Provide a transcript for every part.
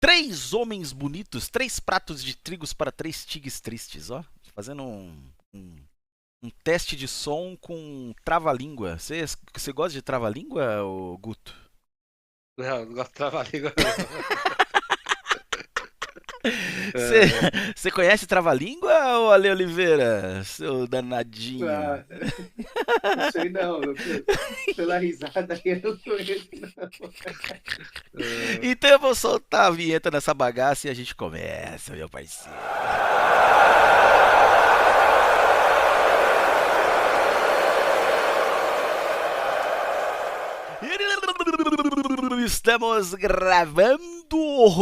Três homens bonitos, três pratos de trigos para três tigres tristes, ó. Fazendo um teste de som com trava-língua. Você gosta de trava-língua, ô Guto? Não, não gosto de trava-língua, não. Você É, você conhece trava-língua, ô Ale Oliveira? Seu danadinho. Ah, não sei não, pela risada aí eu não conheço não. é. Então eu vou soltar a vinheta nessa bagaça e a gente começa, meu parceiro. Estamos gravando.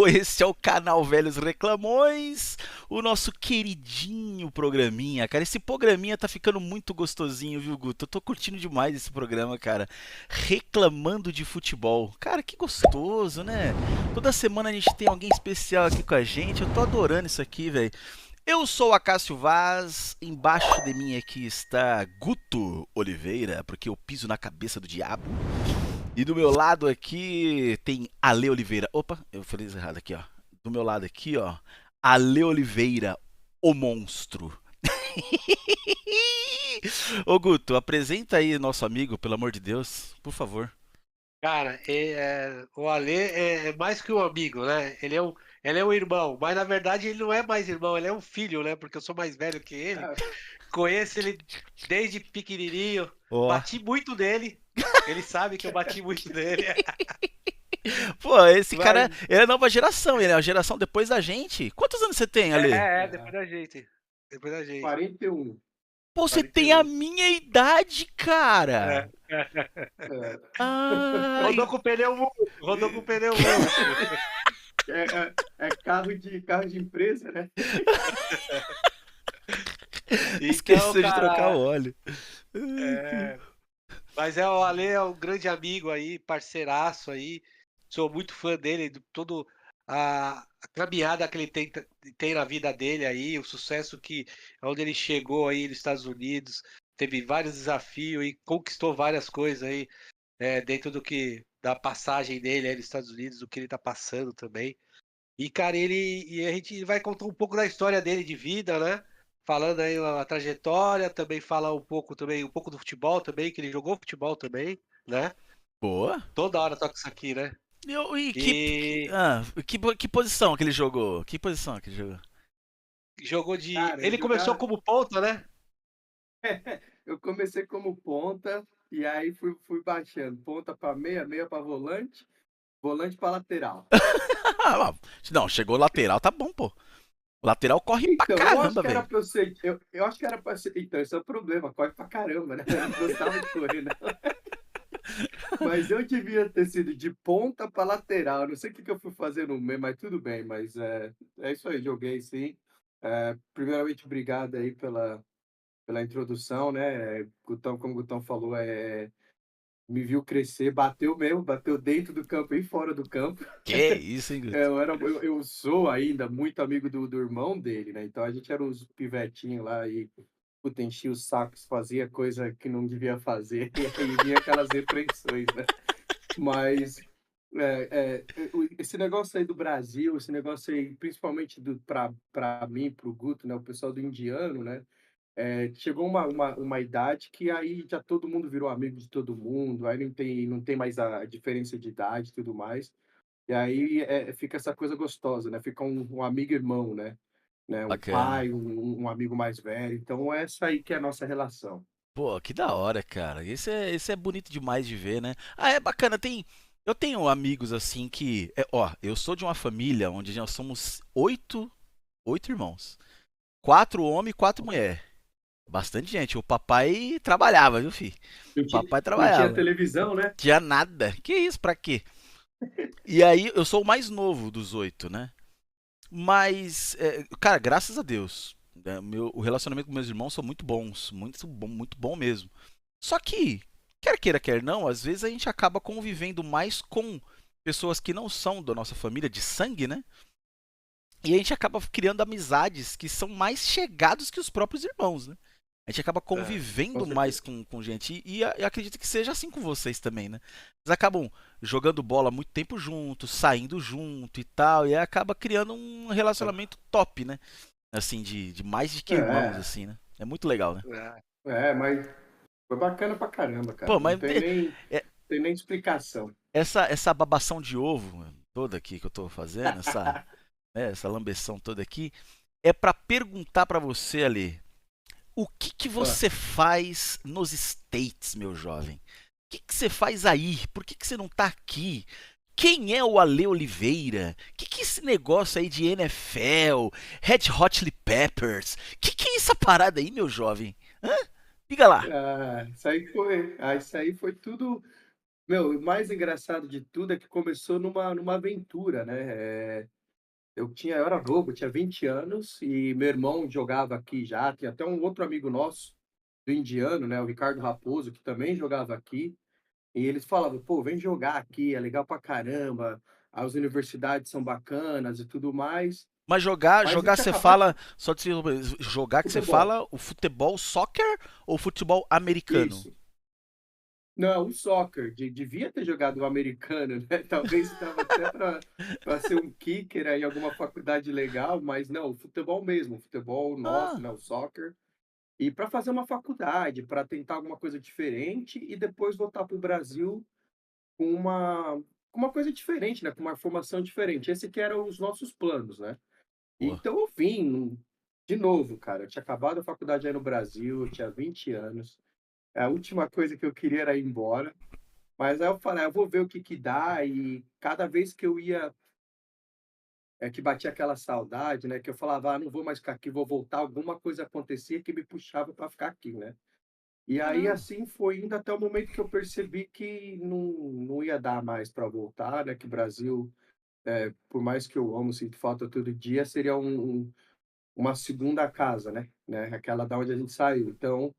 Esse é o canal Velhos Reclamões, o nosso queridinho programinha, cara. Esse programinha tá ficando muito gostosinho, viu, Guto? Eu tô curtindo demais esse programa, cara. Reclamando de futebol. Cara, que gostoso, né? Toda semana a gente tem alguém especial aqui com a gente. Eu tô adorando isso aqui, velho. Eu sou o Acácio Vaz, embaixo de mim aqui está Guto Oliveira, porque eu piso na cabeça do diabo. E do meu lado aqui tem Ale Oliveira. Opa, eu falei isso errado aqui, ó. Do meu lado aqui, ó, Ale Oliveira, o monstro. Ô Guto, apresenta aí nosso amigo, pelo amor de Deus, por favor. Cara, o Alê é mais que um amigo, né? Ele é um irmão, mas na verdade ele não é mais irmão, ele é um filho, né? Porque eu sou mais velho que ele. Ah, Conheço ele desde pequenininho, Ó. bati muito nele. Ele sabe que eu bati muito nele. Pô, esse Mas, cara, ele é nova geração, ele é a geração depois da gente. Quantos anos você tem, Ale? depois ah, da gente. Depois da gente. 41. Pô, você tem a 41. minha idade, É. cara. É, Ah, Rodou com o pneu murcho. Rodou com o pneu murcho. é carro de empresa, né? Então, esqueceu de trocar o cara, óleo. é, mas o Ale é um grande amigo aí, parceiraço aí. Sou muito fã dele, de todo a caminhada que ele tem na vida dele aí, o sucesso que onde ele chegou aí nos Estados Unidos, teve vários desafios e conquistou várias coisas aí, dentro do que da passagem dele aí nos Estados Unidos, do que ele tá passando também. E, cara, e a gente vai contar um pouco da história dele de vida, né? Falando aí a trajetória, também fala um pouco do futebol também, que ele jogou futebol também, né? Boa. Toda hora toca isso aqui, né? E E que posição que ele jogou? Que posição que ele jogou? jogou de. Cara, eu Ele começou jogava. como ponta, né? Eu comecei como ponta e aí fui baixando. Ponta para meia, meia para volante, volante para lateral. Não, chegou lateral, tá bom, pô. O lateral corre pra Então, eu acho caramba, que era velho. pra eu ser. Eu acho que era pra ser. Então, esse é o problema, corre pra caramba, né? Eu não gostava de correr, né? Mas eu devia ter sido de ponta para lateral. Não sei o que que eu fui fazer no meio, mas tudo bem. Mas é isso aí, joguei sim. Primeiramente, obrigado aí pela introdução, né? Gutão, como o Gutão falou, me viu crescer, bateu mesmo, bateu dentro do campo e fora do campo. Que isso, hein, Guto? Eu sou ainda muito amigo do irmão dele, né? Então a gente era os pivetinhos lá e puta, enchia os sacos, fazia coisa que não devia fazer, e aí vinha aquelas repreensões, né? Mas esse negócio aí do Brasil, esse negócio aí, principalmente para mim, para o Guto, né? O pessoal do indiano, né? Chegou uma idade que aí já todo mundo virou amigo de todo mundo, aí não tem mais a diferença de idade e tudo mais. E aí fica essa coisa gostosa, né? Fica um amigo-irmão, né? Um Bacana. pai, um amigo mais velho. Então, essa aí que é a nossa relação. Pô, que da hora, cara. Esse é bonito demais de ver, né? Ah, é bacana. Eu tenho amigos assim que. Ó, eu sou de uma família onde nós somos oito irmãos. Quatro homens e quatro mulheres. Bastante gente. O papai trabalhava, viu, filho? Não O tinha, papai não tinha trabalhava. televisão, né? Tinha nada. Que isso, pra quê? E aí, eu sou o mais novo dos oito, né? Mas, cara, graças a Deus, né, o relacionamento com meus irmãos são muito bons. Muito bom mesmo. Só que, quer queira, quer não, às vezes a gente acaba convivendo mais com pessoas que não são da nossa família de sangue, né? E a gente acaba criando amizades que são mais chegados que os próprios irmãos, né? A gente acaba Com convivendo certeza. mais com gente. E acredito que seja assim com vocês também, né? Eles acabam jogando bola muito tempo juntos, saindo junto e tal. E aí acaba criando um relacionamento top, né? Assim, de mais de que irmãos, É, assim, né? É muito legal, né? É. mas foi bacana pra caramba, Pô, cara. Não mas tem nem, é, tem nem explicação. essa babação de ovo toda aqui que eu tô fazendo, essa lambeção toda aqui, é pra perguntar pra você, Ali, o que que Ah, você faz nos States, meu jovem? O que que você faz aí? Por que que você não tá aqui? Quem é o Ale Oliveira? Que é esse negócio aí de NFL, Red Hot Chili Peppers? Que é essa parada aí, meu jovem? Hã? Diga lá. isso aí foi tudo. Meu, o mais engraçado de tudo é que começou numa aventura, né? Eu era novo, eu tinha 20 anos e meu irmão jogava aqui já. Tinha até um outro amigo nosso, do indiano, né? O Ricardo Raposo, que também jogava aqui. E eles falavam, pô, vem jogar aqui, é legal pra caramba, as universidades são bacanas e tudo mais. Mas jogar, Mas eu jogar tinha você acabado fala, só de jogar que você futebol. fala o futebol soccer ou futebol americano? Isso. Não, o soccer. Devia ter jogado o americano, né? Talvez estava até para ser um kicker aí em alguma faculdade legal, mas não, o futebol mesmo, o futebol nosso, Ah, né? O soccer. E para fazer uma faculdade, para tentar alguma coisa diferente e depois voltar para o Brasil com uma coisa diferente, né? Com uma formação diferente. Esse que eram os nossos planos, né? pô. Então eu vim de novo, cara. Eu tinha acabado a faculdade aí no Brasil, eu tinha 20 anos. A última coisa que eu queria era ir embora. Mas aí eu falei: "Ah, eu vou ver o que que dá", e cada vez que eu ia, que batia aquela saudade, né, que eu falava: "Ah, não vou mais ficar aqui, vou voltar", alguma coisa acontecia que me puxava para ficar aqui, né. E aí, Caramba. assim, foi indo até o momento que eu percebi que não ia dar mais para voltar, né, que o Brasil, por mais que eu amo, sinto falta todo dia, seria uma segunda casa, né, aquela da onde a gente saiu. Então,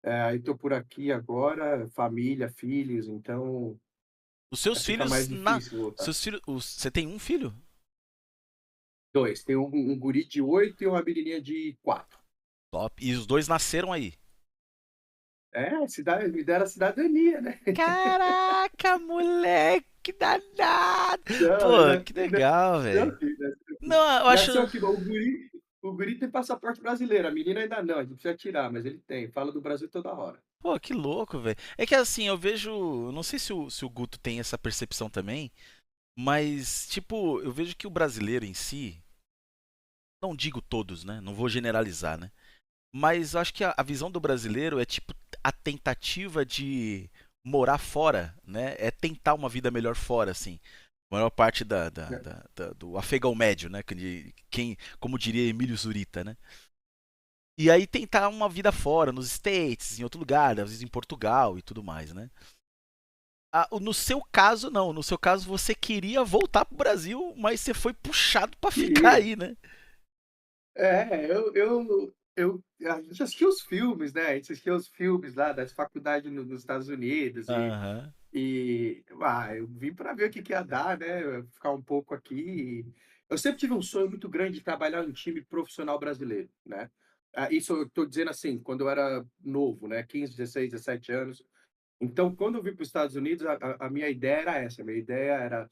aí tô por aqui agora, família, filhos, então, Os seus fica mais filhos difícil voltar. seus filhos, você tem um filho? 2, tem um guri de 8 e uma menininha de 4. Top. E os dois nasceram aí. Me deram a cidadania, né. Caraca, moleque danado! Pô, Não, que legal, velho. nasceu aqui. Não, eu acho. Nasceu aqui, o guri tem passaporte brasileiro, a menina ainda não, a gente precisa tirar, mas ele tem, fala do Brasil toda hora. Pô, que louco, velho. É que assim, eu vejo. Eu não sei se o Guto tem essa percepção também, mas, tipo, eu vejo que o brasileiro em si. Não digo todos, né? Não vou generalizar, né? Mas eu acho que a visão do brasileiro é tipo a tentativa de morar fora, né? É tentar uma vida melhor fora, assim. A maior parte É, do afegão médio, né? Como diria Emílio Zurita, né? E aí tentar uma vida fora, nos States, em outro lugar, às vezes em Portugal e tudo mais, né? No seu caso, não. No seu caso, você queria voltar pro Brasil, mas você foi puxado pra ficar queria. aí, né? A gente assistia os filmes, né, a gente assistia os filmes lá das faculdades nos Estados Unidos Aham. eu vim para ver o que que ia dar, né, ficar um pouco aqui. Eu sempre tive um sonho muito grande de trabalhar em um time profissional brasileiro, né. Isso eu estou dizendo, assim, quando eu era novo, né, 15, 16, 17 anos. Então, quando eu vim para os Estados Unidos, a minha ideia era essa, a minha ideia era,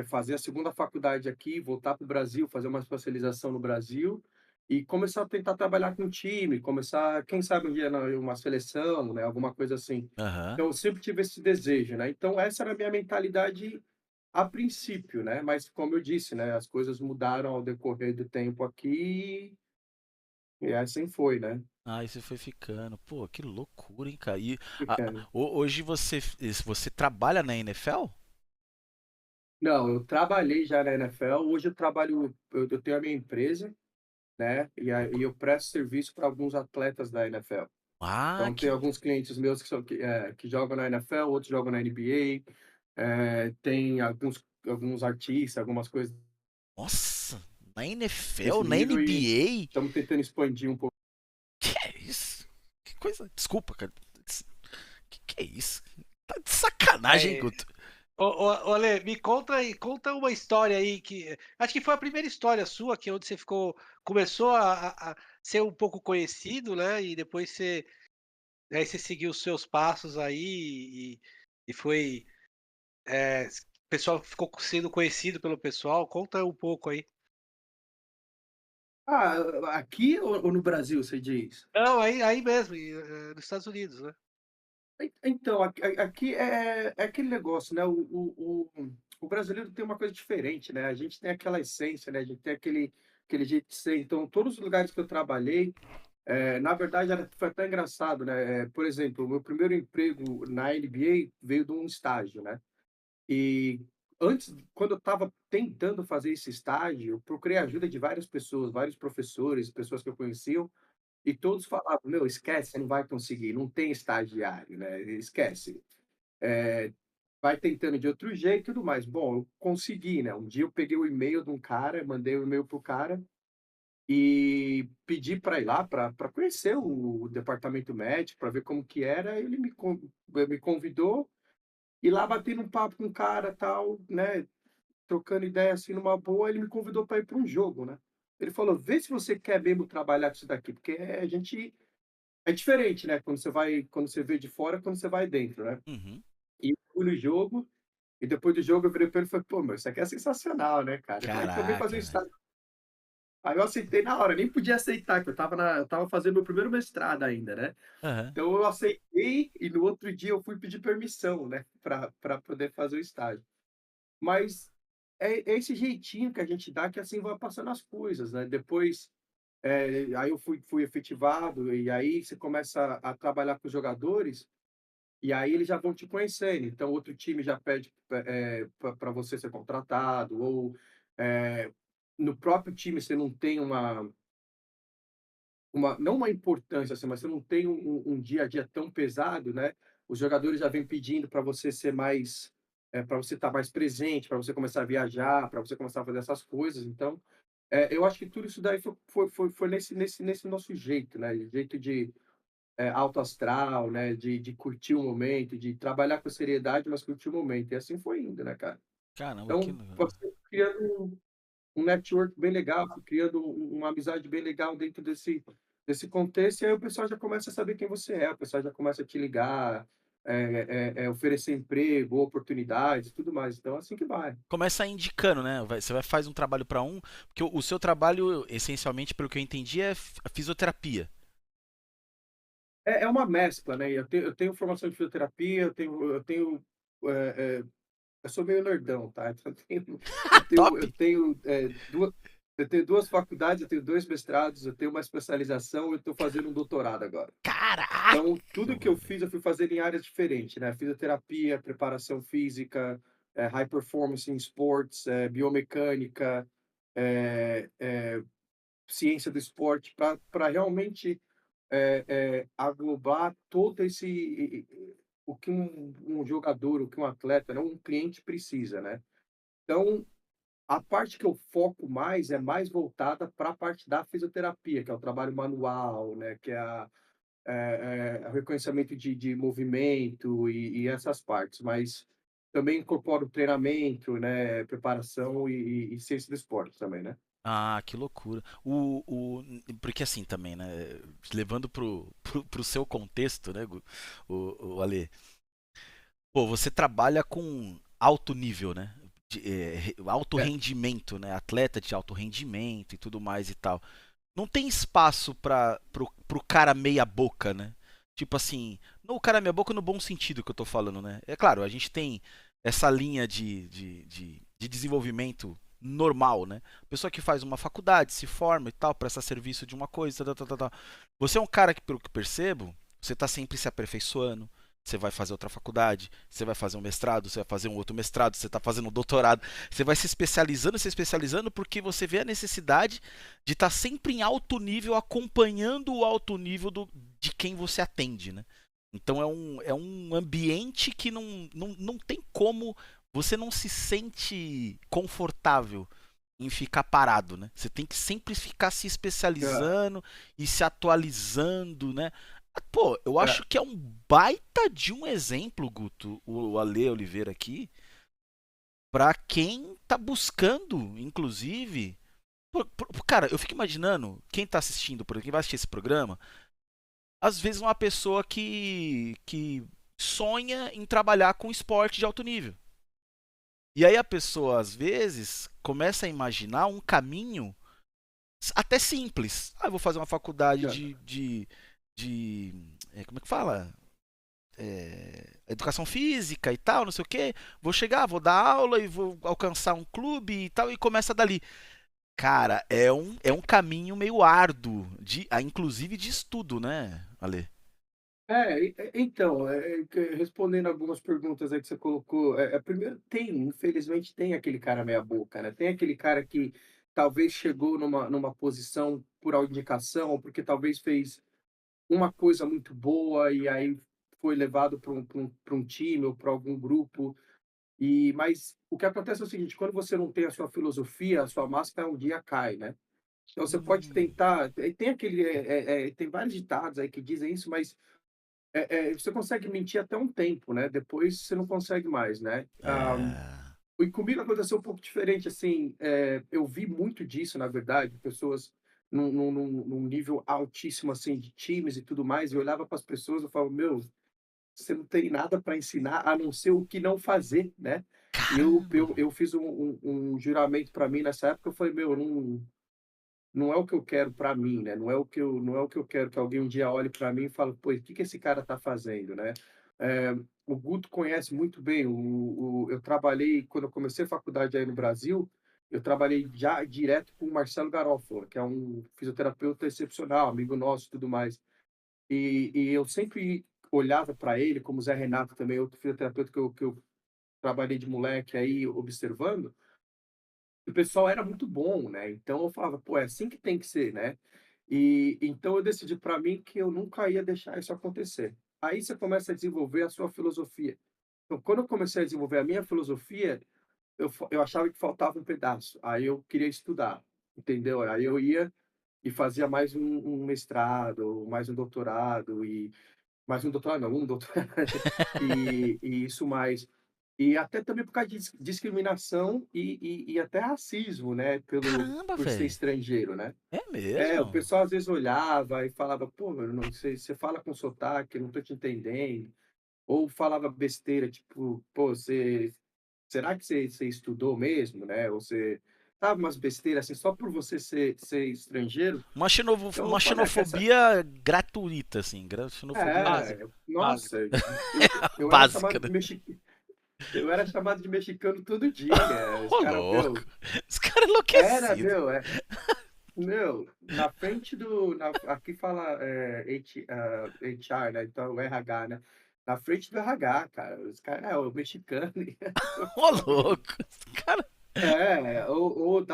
fazer a segunda faculdade aqui, voltar para o Brasil, fazer uma especialização no Brasil e começar a tentar trabalhar com time, começar, quem sabe um dia na uma seleção, né, alguma coisa assim. Aham. Então eu sempre tive esse desejo, né, então essa era a minha mentalidade a princípio, né, mas como eu disse, né, as coisas mudaram ao decorrer do tempo aqui e assim foi, né. Ah, e você foi ficando. Pô, que loucura, hein, cara? E Ficando. hoje você trabalha na NFL? Não, eu trabalhei já na NFL, hoje eu tenho a minha empresa, né, e eu presto serviço para alguns atletas da NFL. Ah, Então tem que. alguns clientes meus que jogam na NFL, outros jogam na NBA, tem alguns artistas, algumas coisas Nossa! Na NFL, desse na nível e NBA? estamos tentando expandir um pouco. Que é isso? Que coisa. Desculpa, cara. Que é isso? Tá de sacanagem, hein, É, Guto? Ô, Ale, me conta aí, conta uma história aí que acho que foi a primeira história sua que onde você começou a ser um pouco conhecido, né? E depois aí você seguiu os seus passos aí e foi, o pessoal ficou sendo conhecido pelo pessoal. Conta um pouco aí. Ah, aqui ou no Brasil, você diz? Não, aí mesmo, nos Estados Unidos, né? Então, aqui é aquele negócio, né, o brasileiro tem uma coisa diferente, né, a gente tem aquela essência, né, a gente tem aquele jeito de ser. Então todos os lugares que eu trabalhei, na verdade foi até engraçado, né, por exemplo, o meu primeiro emprego na NBA veio de um estágio, né, e antes, quando eu estava tentando fazer esse estágio, eu procurei a ajuda de várias pessoas, vários professores, pessoas que eu conhecia, e todos falavam: "Meu, esquece, você não vai conseguir, não tem estagiário, né, esquece. Vai tentando de outro jeito e tudo mais". Bom, eu consegui, né, um dia eu peguei o e-mail de um cara, mandei o e-mail pro cara e pedi para ir lá para conhecer o departamento médico, para ver como que era. Ele me convidou e lá batendo um papo com o cara, tal, né, trocando ideia, assim, numa boa, ele me convidou para ir para um jogo, né. Ele falou: "Vê se você quer mesmo trabalhar com isso daqui", porque a gente é diferente, né, quando você vê de fora, quando você vai dentro, né. Uhum. E eu fui no jogo, e depois do jogo eu virei pra ele e falei: "Pô, meu, isso aqui é sensacional, né, cara". Ele falou: "Então vem fazer Caraca, o velho. estágio". Aí eu aceitei na hora, nem podia aceitar, que eu estava fazendo meu primeiro mestrado ainda, né. Aham. Então eu aceitei e no outro dia eu fui pedir permissão, né, pra poder fazer o estágio. Mas é esse jeitinho que a gente dá que assim vai passando as coisas, né. Depois, aí eu fui efetivado, e aí você começa a trabalhar com os jogadores. E aí eles já vão te conhecendo, então outro time já pede, para você ser contratado, ou, no próprio time você não tem não uma importância, assim, mas você não tem um dia a dia tão pesado, né, os jogadores já vêm pedindo para você ser mais, para você estar mais presente, para você começar a viajar, para você começar a fazer essas coisas. Então, eu acho que tudo isso daí foi nesse nosso jeito, né, jeito de alto astral, né, de curtir o momento, de trabalhar com seriedade, mas curtir o momento. E assim foi indo, né, cara. Caramba, que Então, legal. você criando um network bem legal, fui criando uma amizade bem legal dentro desse contexto, e aí o pessoal já começa a saber quem você é, o pessoal já começa a te ligar, oferecer emprego, oportunidades, tudo mais. Então, assim que vai. Começa indicando, né? Você vai faz um trabalho para um, porque o seu trabalho, essencialmente, pelo que eu entendi, é fisioterapia. É uma mescla, né? Eu tenho formação de fisioterapia, eh, eu sou meio nerdão, tá? Então Top! eu tenho 2 faculdades, eu tenho 2 mestrados, eu tenho uma especialização e eu estou fazendo um doutorado agora. Caraca, Então, tudo que eu velho. fiz, eu fui fazer em áreas diferentes, né, fisioterapia, preparação física, high performance em esportes, biomecânica, ciência do esporte, para realmente, aglobar todo o que um jogador, o que um atleta, né, um cliente precisa, né. Então, a parte que eu foco mais é mais voltada para a parte da fisioterapia, que é o trabalho manual, né, que é o reconhecimento de movimento e essas partes, mas também incorporo treinamento, né, preparação e ciência do esporte também, né. Ah, que loucura. Porque assim também, né? Levando pro seu contexto, né, o Ale? Pô, você trabalha com alto nível, né? Alto É, rendimento, né? Atleta de alto rendimento e tudo mais e tal. Não tem espaço pro cara meia boca, né? Tipo assim, não o cara meia boca no bom sentido que eu tô falando, né? É claro, a gente tem essa linha de desenvolvimento normal, né? Pessoa que faz uma faculdade, se forma e tal, presta serviço de uma coisa, tal, tal, tal, tal. Você é um cara que, pelo que percebo, você tá sempre se aperfeiçoando. Você vai fazer outra faculdade, você vai fazer um mestrado, você vai fazer um outro mestrado, você está fazendo um doutorado, você vai se especializando porque você vê a necessidade de estar sempre em alto nível, acompanhando o alto nível de quem você atende, né? Então é um ambiente que não tem como você não se sente confortável em ficar parado, né? Você tem que sempre ficar se é, especializando e se atualizando, né? Pô, eu é. acho que é um baita de um exemplo, Guto, o Ale Oliveira aqui, para quem tá buscando, inclusive. Cara, eu fico imaginando quem tá assistindo, quem vai assistir esse programa, às vezes uma pessoa que sonha em trabalhar com esporte de alto nível. E aí a pessoa, às vezes, começa a imaginar um caminho até simples. Ah, eu vou fazer uma faculdade como é que fala? Educação física e tal, não sei o quê. Vou chegar, vou dar aula e vou alcançar um clube e tal, e começa dali. Cara, é um caminho meio árduo, inclusive de estudo, né, Ale? Então, respondendo algumas perguntas aí que você colocou, primeiro infelizmente tem aquele cara meia boca, né, tem aquele cara que talvez chegou numa posição por indicação, ou porque talvez fez uma coisa muito boa e aí foi levado para um time ou para algum grupo, mas o que acontece é o seguinte, quando você não tem a sua filosofia, a sua máscara um dia cai, né. Então você pode Hum, tentar tem vários ditados aí que dizem isso, mas você consegue mentir até um tempo, né, depois você não consegue mais, né. é. E comigo aconteceu um pouco diferente, assim, eu vi muito disso, na verdade, pessoas num nível altíssimo, assim, de times e tudo mais, eu olhava para as pessoas, eu falava: "Meu, você não tem nada para ensinar a não ser o que não fazer", né. E Caramba! eu fiz um juramento para mim nessa época, eu falei: "Meu, não é o que eu quero para mim, né, não é o que eu quero que alguém um dia olhe para mim e fale: 'Pô, o que que esse cara tá fazendo?'", né. O Guto conhece muito bem eu trabalhei quando eu comecei a faculdade aí no Brasil, eu trabalhei já direto com o Marcelo Garofalo, que é um fisioterapeuta excepcional, amigo nosso e tudo mais. E eu sempre olhava para ele, como o Zé Renato também, outro fisioterapeuta que eu trabalhei de moleque aí observando, o pessoal era muito bom, né, então eu falava: "Pô, é assim que tem que ser, né". E então eu decidi para mim que eu nunca ia deixar isso acontecer. Aí você começa a desenvolver a sua filosofia. Então, quando eu comecei a desenvolver a minha filosofia, eu achava que faltava um pedaço, aí eu queria estudar, entendeu? Aí eu ia e fazia mais um mestrado, mais um doutorado e mais um doutorado não, um doutorado, e isso mais. E até também por causa de discriminação e até racismo, né, Caramba, por ser velho! estrangeiro, né. É O mesmo? pessoal às vezes olhava e falava: "Pô, meu, não você fala com sotaque, eu não tô te entendendo", ou falava besteira, tipo: "Pô, será que você estudou mesmo, né?", ou você sabe, umas besteiras, assim, só por você ser estrangeiro. Então eu Uma falei: "Ah, quer sa". xenofobia gratuita, assim. Xenofobia Básico, Nossa, básico. eu era básica, chamado né? de eu era chamado de mexicano todo dia, os Ô, cara, louco! meu, Os caras era, enlouquecidos. meu, meu, na frente aqui fala, HR, né, então o RH, né, na frente do RH, cara, os caras: "É, o mexicano", eu Ô, falava: "Meu". louco! Os caras. Ou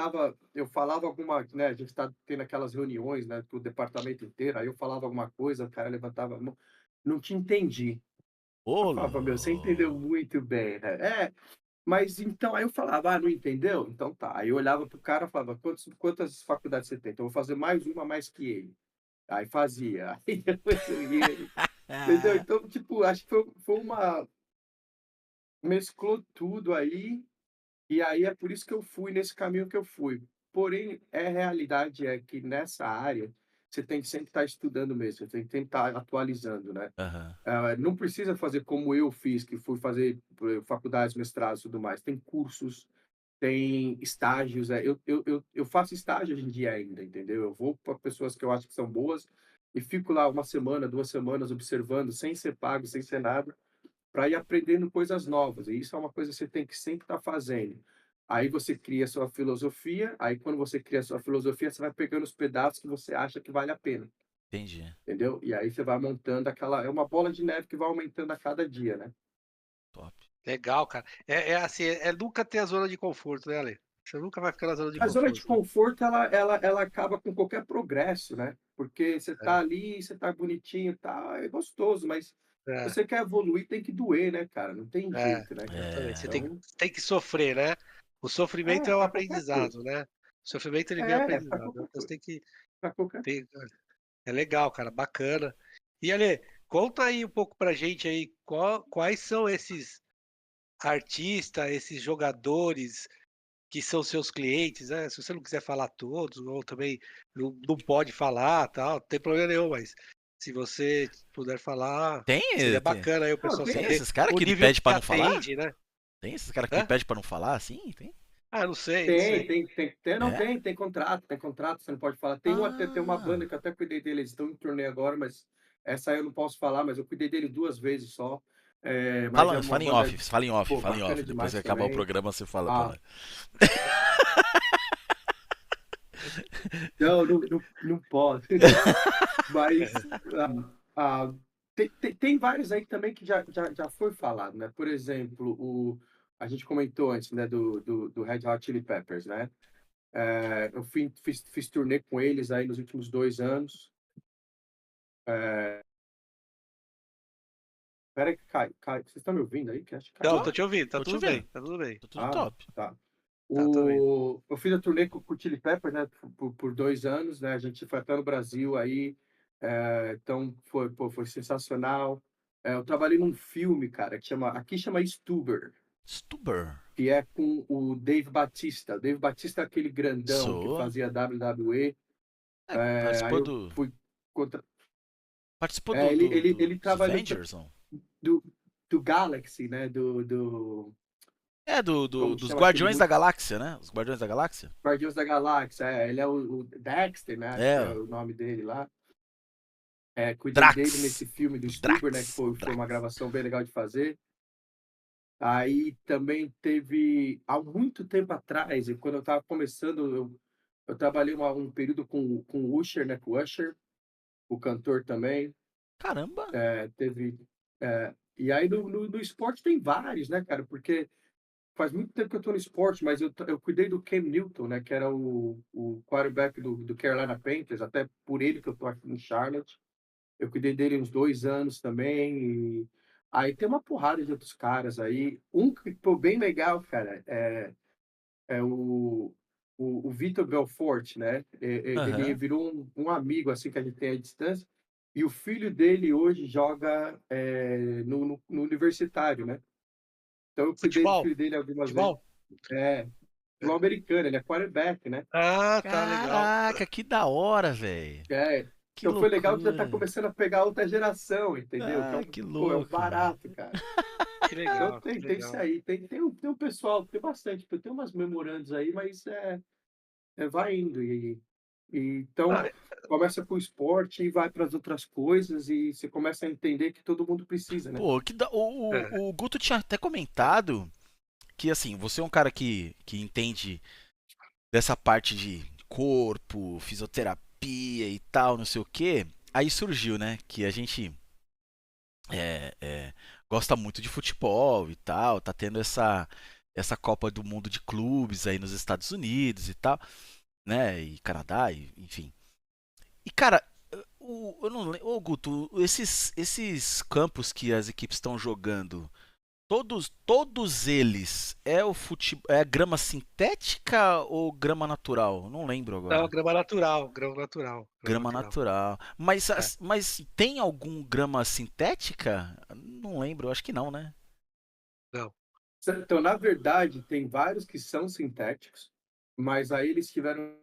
eu falava alguma, né, a gente tá tendo aquelas reuniões, né, do departamento inteiro, aí eu falava alguma coisa, o cara levantava a mão: "Não te entendi". Eu Ô, falava: "Meu, você entendeu louco! muito bem, né". Mas então aí eu falava: "Ah, não entendeu? Então tá". Aí eu olhava para o cara e falava: Quantas faculdades você tem? Então eu vou fazer mais uma a mais que ele". Aí fazia, aí depois eu ia, entendeu? Então, tipo, acho que foi uma mesclou tudo aí, e aí é por isso que eu fui nesse caminho que eu fui. Porém, realidade é que nessa área, você tem que sempre estar estudando mesmo, você tem que tentar atualizando, né. Aham. Não precisa fazer como eu fiz, que fui fazer, faculdades, mestrados e tudo mais. Tem cursos, tem estágios, eu faço estágio hoje em dia ainda, entendeu? Eu vou para pessoas que eu acho que são boas e fico lá uma semana, 2 semanas observando, sem ser pago, sem ser nada, para ir aprendendo coisas novas, e isso é uma coisa que você tem que sempre estar fazendo. Aí você cria a sua filosofia, aí quando você cria a sua filosofia, você vai pegando os pedaços que você acha que vale a pena, Entendi. entendeu? E aí você vai montando aquela é uma bola de neve que vai aumentando a cada dia, né. Top. Legal, cara. É assim, é nunca ter a zona de conforto, né, Ale? Você nunca vai ficar na zona de A zona de conforto, né? conforto ela acaba com qualquer progresso, né, porque você tá É, ali, você tá bonitinho, tá, é gostoso, mas se é, você quer evoluir tem que doer, né, cara, não tem é, jeito, né, cara. exatamente. Você É. Então, tem que sofrer, né? O sofrimento é o para qualquer coisa. aprendizado, né? O sofrimento ele vem Para aprendizado, né? qualquer Então você coisa, tem que para qualquer ter é legal, cara, bacana. E Ale, conta aí um pouco pra gente aí, quais são esses artista, esses jogadores que são seus clientes, né, se você não quiser falar todos, ou também não pode falar, tal, não tem problema nenhum, mas se você puder falar, Tem, seria tem, bacana aí o Não, pessoal tem saber esses caras o que nível pede que pra te não falar? atende, né. Tem esses caras que Hã? pede pra não falar, sim? Tem? Ah, não sei, não tem, sei. tem, tem, tem, não É? tem contrato, você não pode falar. Tem uma Ah, banda que eu até cuidei dele, eles estão em turnê agora, mas essa aí eu não posso falar, mas eu cuidei dele 2 vezes só. Mas é uma fala em banda, off, fala em off, pô, fala em bacana off. Depois que demais acabar o também. programa, você fala pra Ah, nós. não, não posso. Mas ah, tem vários aí também que já foi falado, né? Por exemplo, a gente comentou antes, né, do Red Hot Chili Peppers, né? Eu fiz turnê com eles aí nos últimos 2 anos. Espera que vocês estão me ouvindo aí? Que acho que Não, caiu. tô te ouvindo, tá Tô te tudo ouvindo. bem, tá tudo bem. Tá tudo Ah, top. tá. Tá, tô ouvindo. Eu fiz a turnê com o Chili Peppers, né, por 2 anos, né? A gente foi até no Brasil aí, então foi sensacional. Eu trabalhei num filme, cara, aqui chama Stuber, Stuber. que é com o Dave Bautista. O Dave Bautista é aquele grandão que Sou. fazia WWE. É, Aí participou eu do. fui contra. Participou Ele dos trabalhou Avengers, não? do, do Galaxy, né? É, Como dos chama aquele Guardiões da Galáxia, né? Os Guardiões da Galáxia? Guardiões da Galáxia, ele é o Dexter, né? Acho que é É, o nome dele lá. Cuidei dele Drax. nesse filme do O Stuber, né? Que Drax. O foi uma Drax. gravação bem legal de fazer. Aí também teve, há muito tempo atrás, e quando eu estava começando, eu trabalhei um período com o Usher, né? Com o Usher, o cantor também. Caramba! Teve. E aí no esporte tem vários, né, cara? Porque faz muito tempo que eu estou no esporte, mas eu cuidei do Cam Newton, né? Que era o quarterback do Carolina Panthers, até por ele que eu estou aqui em Charlotte. Eu cuidei dele uns 2 anos também. Aí tem uma porrada de outros caras aí. Um que ficou bem legal, cara, é o Vitor Belfort, né? Ele Aham. virou um amigo assim que a gente tem à distância. E o filho dele hoje joga no universitário, né? Então eu cuidei do Futebol? filho dele algumas vezes. Futebol? É, futebol americano, ele é quarterback, né? Ah, tá legal. Caraca, que da hora, velho. É, Que então foi legal que já tá loucura. começando a pegar outra geração, entendeu? Ah, que Pô, é um louco, velho. barato, cara. Que Então legal, que tem isso legal. aí. Tem um pessoal, tem bastante, tem umas memorandas aí, mas vai indo. Então Ah, começa com o esporte e vai para as outras coisas e você começa a entender que todo mundo precisa, né? Pô, é. o Guto tinha até comentado que, assim, você é um cara que entende dessa parte de corpo, fisioterapia e tal, não sei o quê. Aí surgiu, né, que a gente é, é, gosta muito de futebol e tal, tá tendo essa Copa do Mundo de clubes aí nos Estados Unidos e tal, né, e Canadá, enfim. E, cara, eu não lembro, ô Guto, esses campos que as equipes estão jogando, todos eles é o futebol, é grama sintética ou grama natural? Não lembro Não, agora. grama natural, grama natural, grama Grama natural. natural. É. Mas tem algum grama sintética? Não lembro, acho que não, né? Não. Então, na verdade, tem vários que são sintéticos, mas aí eles tiveram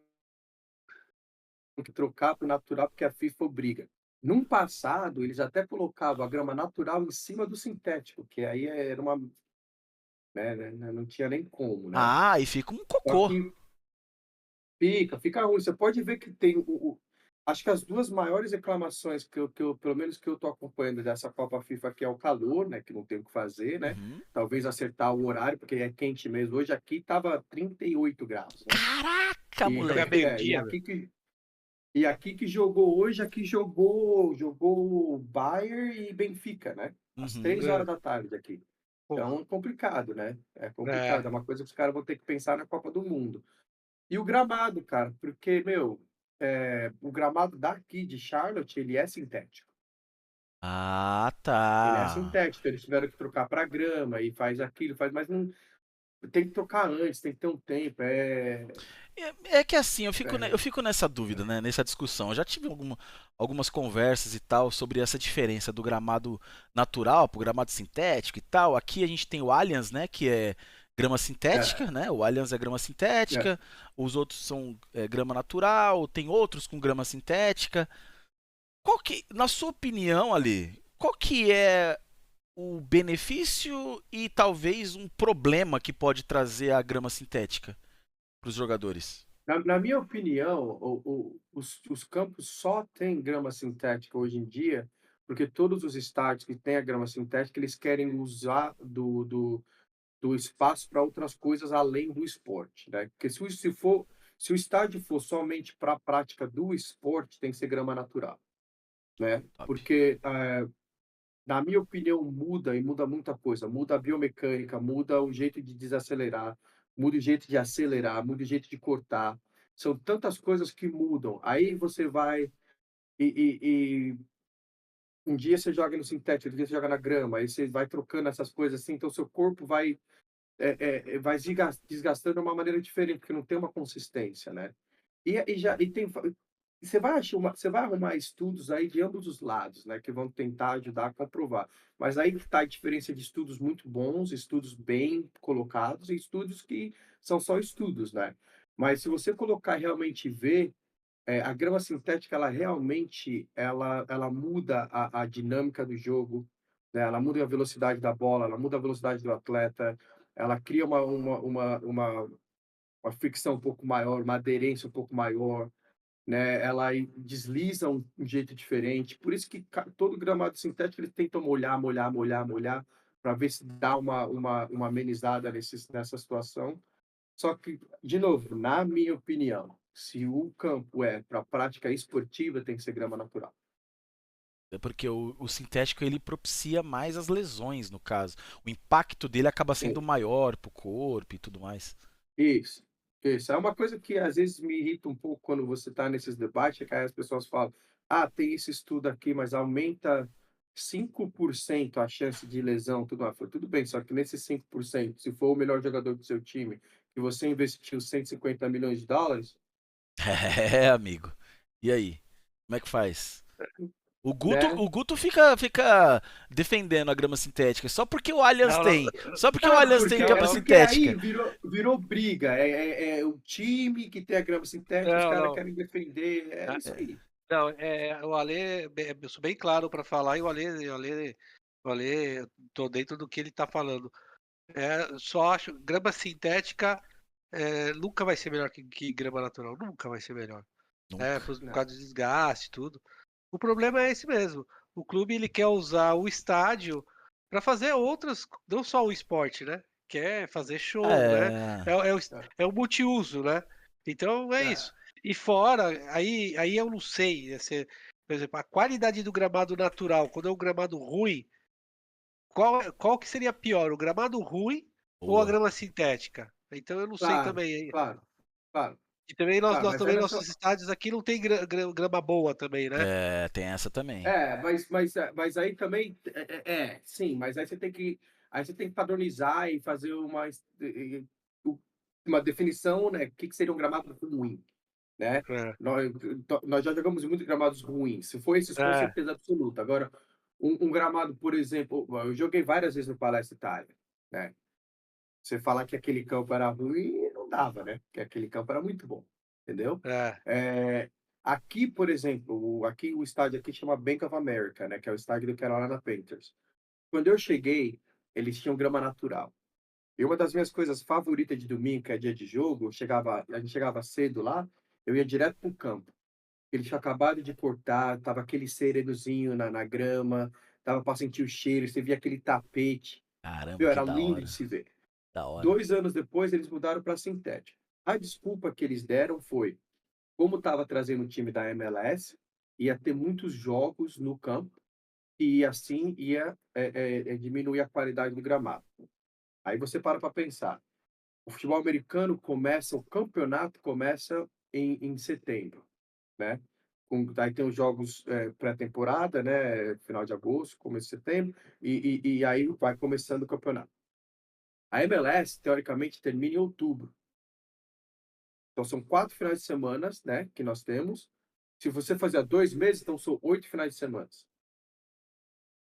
que trocar para o natural porque a FIFA obriga. Num passado, eles até colocavam a grama natural em cima do sintético, que aí era uma, né, não tinha nem como, né? Ah, e fica um Só cocô. que fica ruim. Você pode ver que tem acho que as duas maiores reclamações pelo menos que eu estou acompanhando dessa Copa FIFA aqui é o calor, né? Que não tem o que fazer, né? Uhum. Talvez acertar o horário, porque é quente mesmo. Hoje aqui estava 38 graus, né? Caraca, E, Jogar moleque. e meio-dia, meu. aqui que jogou hoje, aqui jogou Bayern e Benfica, né? Às Uhum. 3 horas da tarde aqui. Pô, Então, é complicado, né? É é. complicado. É uma coisa que os caras vão ter que pensar na Copa do Mundo. E o gramado, cara, porque, meu, o gramado daqui de Charlotte, ele é sintético. Ah, Ele é tá. sintético. Eles tiveram que trocar para grama e faz aquilo, mas não tem que trocar antes, tem que ter um tempo. É que assim, É, eu fico nessa dúvida, é, né? Nessa discussão. Eu já tive algumas conversas e tal sobre essa diferença do gramado natural pro gramado sintético e tal. Aqui a gente tem o Allianz, né? Que é grama é, sintética, né? O Allianz é grama é. sintética, os outros são grama natural, tem outros com grama sintética. Na sua opinião, Ali, qual que é o benefício e talvez um problema que pode trazer a grama sintética para os jogadores? Na minha opinião, os campos só têm grama sintética hoje em dia, porque todos os estádios que têm a grama sintética, eles querem usar do espaço para outras coisas além do esporte, né? Porque se o estádio for somente para a prática do esporte, tem que ser grama natural, né? Top. Porque, na minha opinião, muda e muda muita coisa. Muda a biomecânica, muda o jeito de desacelerar, muda o jeito de acelerar, muda o jeito de cortar. São tantas coisas que mudam. Aí você vai e um dia você joga no sintético, outro dia você joga na grama, aí você vai trocando essas coisas assim, então seu corpo vai desgastando de uma maneira diferente, porque não tem uma consistência, né? E tem você vai arrumar estudos aí de ambos os lados, né, que vão tentar ajudar a comprovar. Mas aí que está a diferença de estudos muito bons, estudos bem colocados e estudos que são só estudos, né? Mas se você colocar e realmente ver, a grama sintética, ela realmente ela muda a dinâmica do jogo, né? Ela muda a velocidade da bola, ela muda a velocidade do atleta, ela cria uma fricção um pouco maior, uma aderência um pouco maior, né? Ela desliza um jeito diferente. Por isso que todo gramado sintético eles tentam molhar, molhar, molhar, molhar, para ver se dá uma amenizada nessa situação. Só que, de novo, na minha opinião, se o campo é para prática esportiva, tem que ser grama natural. É porque o sintético ele propicia mais as lesões, no caso. O impacto dele acaba Sim. sendo maior pro corpo e tudo mais. Isso, isso. É uma coisa que às vezes me irrita um pouco quando você está nesses debates, é que aí as pessoas falam: "Ah, tem esse estudo aqui, mas aumenta 5% a chance de lesão", tudo mais. Falei: "Tudo bem, só que nesses 5%, se for o melhor jogador do seu time, que você investiu US$ 150 milhões, É, amigo. E aí? Como é que faz? né?" O Guto fica defendendo a grama sintética só porque o Allianz Não, não, tem. Só porque o Sabe Allianz por tem quê? grama É porque aí sintética. virou briga. É o time que tem a grama sintética, os não, caras não. querem defender. É Ah, isso aí. não, o Ale, eu sou bem claro para falar e o Ale, eu tô dentro do que ele tá falando. Só acho, grama sintética nunca vai ser melhor que grama natural, nunca vai ser melhor. Nunca. Por Não. causa do desgaste e tudo. O problema é esse mesmo. O clube ele quer usar o estádio para fazer outras, não só o esporte, né? Quer fazer show, né? É. É, É o multiuso, né? Então é é. isso. E fora, aí eu não sei, por exemplo, a qualidade do gramado natural, quando é um gramado ruim, qual que seria pior, o gramado ruim ou a Boa. grama sintética? Então eu não sei Claro, também. claro, claro, E também claro. nós Mas aí também, na sua. nossos estádios aqui não tem grama boa também, né? É, tem essa também. Mas aí também. Sim, mas aí você tem que padronizar e fazer uma definição, né? O que seria um gramado ruim, né? É, Nós já jogamos muitos gramados ruins. Se for esses, com é, certeza absoluta. Agora, um gramado, por exemplo, eu joguei várias vezes no Palestra Itália, né? Você falar que aquele campo era ruim, não dava, né? Porque aquele campo era muito bom, entendeu? é, É, aqui, por exemplo, aqui o estádio aqui chama Bank of America, né? Que é o estádio do Carolina Panthers. Quando eu cheguei, eles tinham grama natural. E uma das minhas coisas favoritas de domingo, que é dia de jogo, a gente chegava cedo lá, eu ia direto pro campo. Eles tinham acabado de cortar, tava aquele serenozinho na grama, tava para sentir o cheiro, você via aquele tapete. Caramba, Meu, que era da lindo de hora. se ver. Da hora. 2 anos depois, eles mudaram para sintético. A desculpa que eles deram foi, como estava trazendo o time da MLS, ia ter muitos jogos no campo e assim ia diminuir a qualidade do gramado. Aí você para pensar. O futebol americano o campeonato começa em setembro, né? Aí tem os jogos pré-temporada, né? Final de agosto, começo de setembro, e aí vai começando o campeonato. A MLS, teoricamente, termina em outubro. Então são 4 finais de semana, né, que nós temos. Se você fazer 2 meses, então são 8 finais de semana.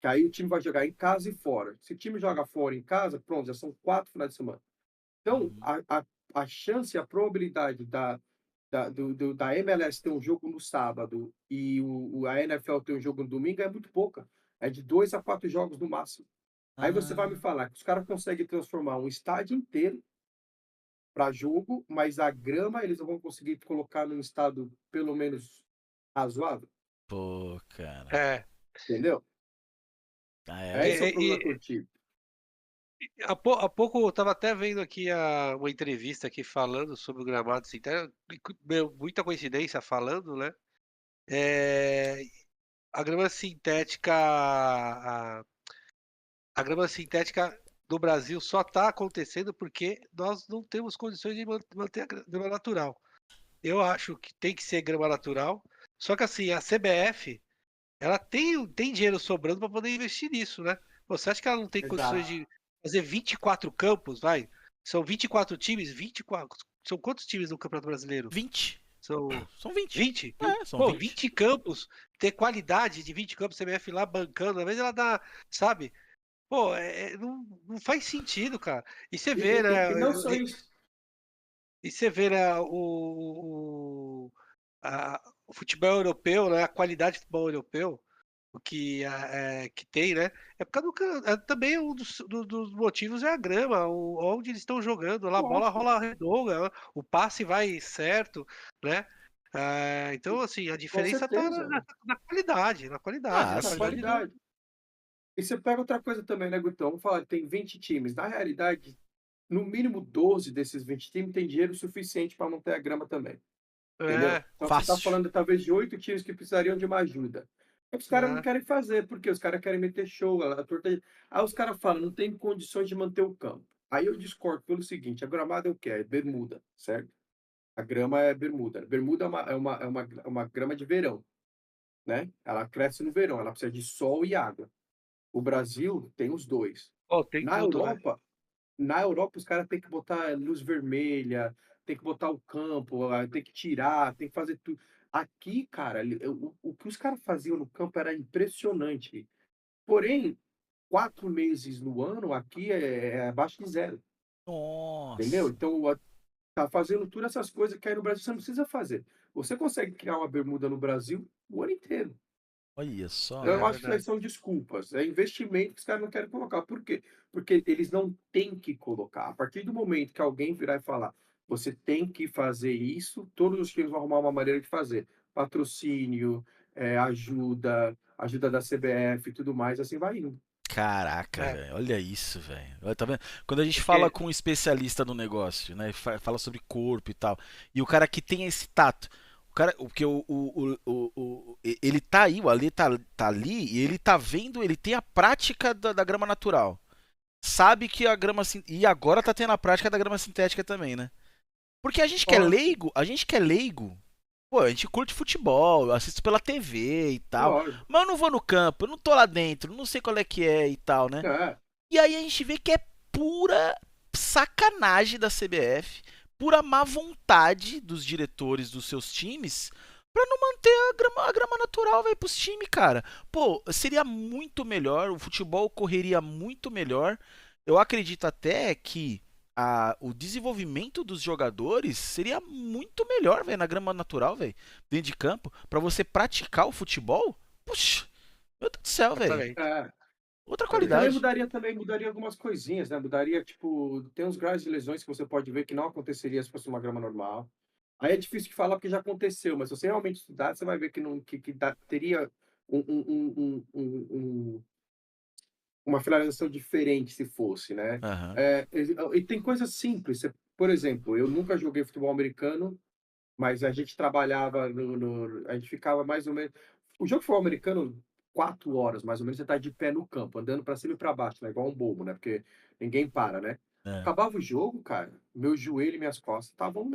Que aí o time vai jogar em casa e fora. Se o time joga fora e em casa, pronto, já são 4 finais de semana. Então, Uhum. a chance, a probabilidade da MLS ter um jogo no sábado e a NFL ter um jogo no domingo é muito pouca. É de 2 a 4 jogos no máximo. Aí você vai me Ah, falar que os caras conseguem transformar um estádio inteiro para jogo, mas a grama eles não vão conseguir colocar num estado pelo menos razoável, pô, cara. É. entendeu? Ah, é, Esse é o E, problema que eu tive. há pouco eu estava até vendo aqui uma entrevista aqui falando sobre o gramado sintético, muita coincidência falando, né? É, a grama sintética, a grama sintética do Brasil só está acontecendo porque nós não temos condições de manter a grama natural. Eu acho que tem que ser grama natural, só que assim, a CBF, ela tem dinheiro sobrando para poder investir nisso, né? Você acha que ela não tem condições Exato. de fazer 24 campos, vai? São 24 times, 24. São quantos times no Campeonato Brasileiro? 20. São São 20. 20? É, são Pô, 20. 20 campos, ter qualidade de 20 campos, CBF lá bancando, às vezes ela dá, sabe? Pô, não faz sentido, cara. E você vê, né? E não só isso. E você vê, né, o futebol europeu, né, a qualidade do futebol europeu, o que, que tem, né? É por causa também um dos motivos é a grama, onde eles estão jogando, lá a bola Lógico, rola redonda, né, o passe vai certo, né? Então, assim, a com diferença está certeza, na qualidade, na qualidade, Ah, na na sim. qualidade do. qualidade. E você pega outra coisa também, né, Gutão? Vamos falar, tem 20 times. Na realidade, no mínimo 12 desses 20 times tem dinheiro suficiente para manter a grama também, entendeu? É, Então você está Fácil. falando talvez de 8 times que precisariam de uma ajuda. É que os caras não né? querem fazer, porque os caras querem meter show, a torta. Aí os caras falam, não tem condições de manter o campo. Aí eu discordo pelo seguinte, a gramada é o quê? É bermuda, certo? A grama é bermuda. Bermuda é uma grama de verão, né? Ela cresce no verão, ela precisa de sol e água. O Brasil tem os dois. Pô, tem Na tudo, né? Europa, na Europa os caras têm que botar luz vermelha, tem que botar o campo, tem que tirar, tem que fazer tudo. Aqui, cara, o que os caras faziam no campo era impressionante. Porém, 4 meses no ano aqui é abaixo de zero, entendeu? Nossa. Então, tá fazendo todas essas coisas que aí no Brasil você não precisa fazer. Você consegue criar uma bermuda no Brasil o ano inteiro. Olha só, Então, eu É velho. acho que isso aí verdade. são desculpas. É investimento que os caras não querem colocar. Por quê? Porque eles não têm que colocar. A partir do momento que alguém virar e falar, você tem que fazer isso, todos os times vão arrumar uma maneira de fazer. Patrocínio, ajuda da CBF e tudo mais, assim vai indo. Caraca, É, velho. Olha isso, velho. Olha, tá vendo? Quando a gente fala porque com um especialista no negócio, né? Fala sobre corpo e tal. E o cara que tem esse tato. O cara, porque ele tá aí, o Ale tá ali e ele tá vendo, ele tem a prática da grama natural. Sabe que a grama. E agora tá tendo a prática da grama sintética também, né? Porque Lógico, a gente que é leigo, pô, a gente curte futebol, eu assisto pela TV e tal. lógico. Mas eu não vou no campo, eu não tô lá dentro, não sei qual é que é e tal, né? É, E aí a gente vê que é pura sacanagem da CBF, pura má vontade dos diretores dos seus times pra não manter a grama natural, velho, pros times, cara. Pô, seria muito melhor, o futebol correria muito melhor. Eu acredito até que o desenvolvimento dos jogadores seria muito melhor, velho, na grama natural, velho, dentro de campo, pra você praticar o futebol. Puxa, meu Deus do céu, velho. exatamente. é. Outra E qualidade. também mudaria algumas coisinhas, né? Mudaria, tipo, tem uns graus de lesões que você pode ver que não aconteceria se fosse uma grama normal. Aí é difícil de falar porque já aconteceu, mas se você realmente estudar, você vai ver que, não, que teria uma finalização diferente se fosse, né? Aham. E tem coisas simples. Por exemplo, eu nunca joguei futebol americano, mas a gente trabalhava a gente ficava mais ou menos. O jogo de futebol americano, 4 horas mais ou menos, você está de pé no campo, andando para cima e para baixo, né? Igual um bobo, né? Porque ninguém para, né? É. Acabava o jogo, cara, meu joelho e minhas costas estavam,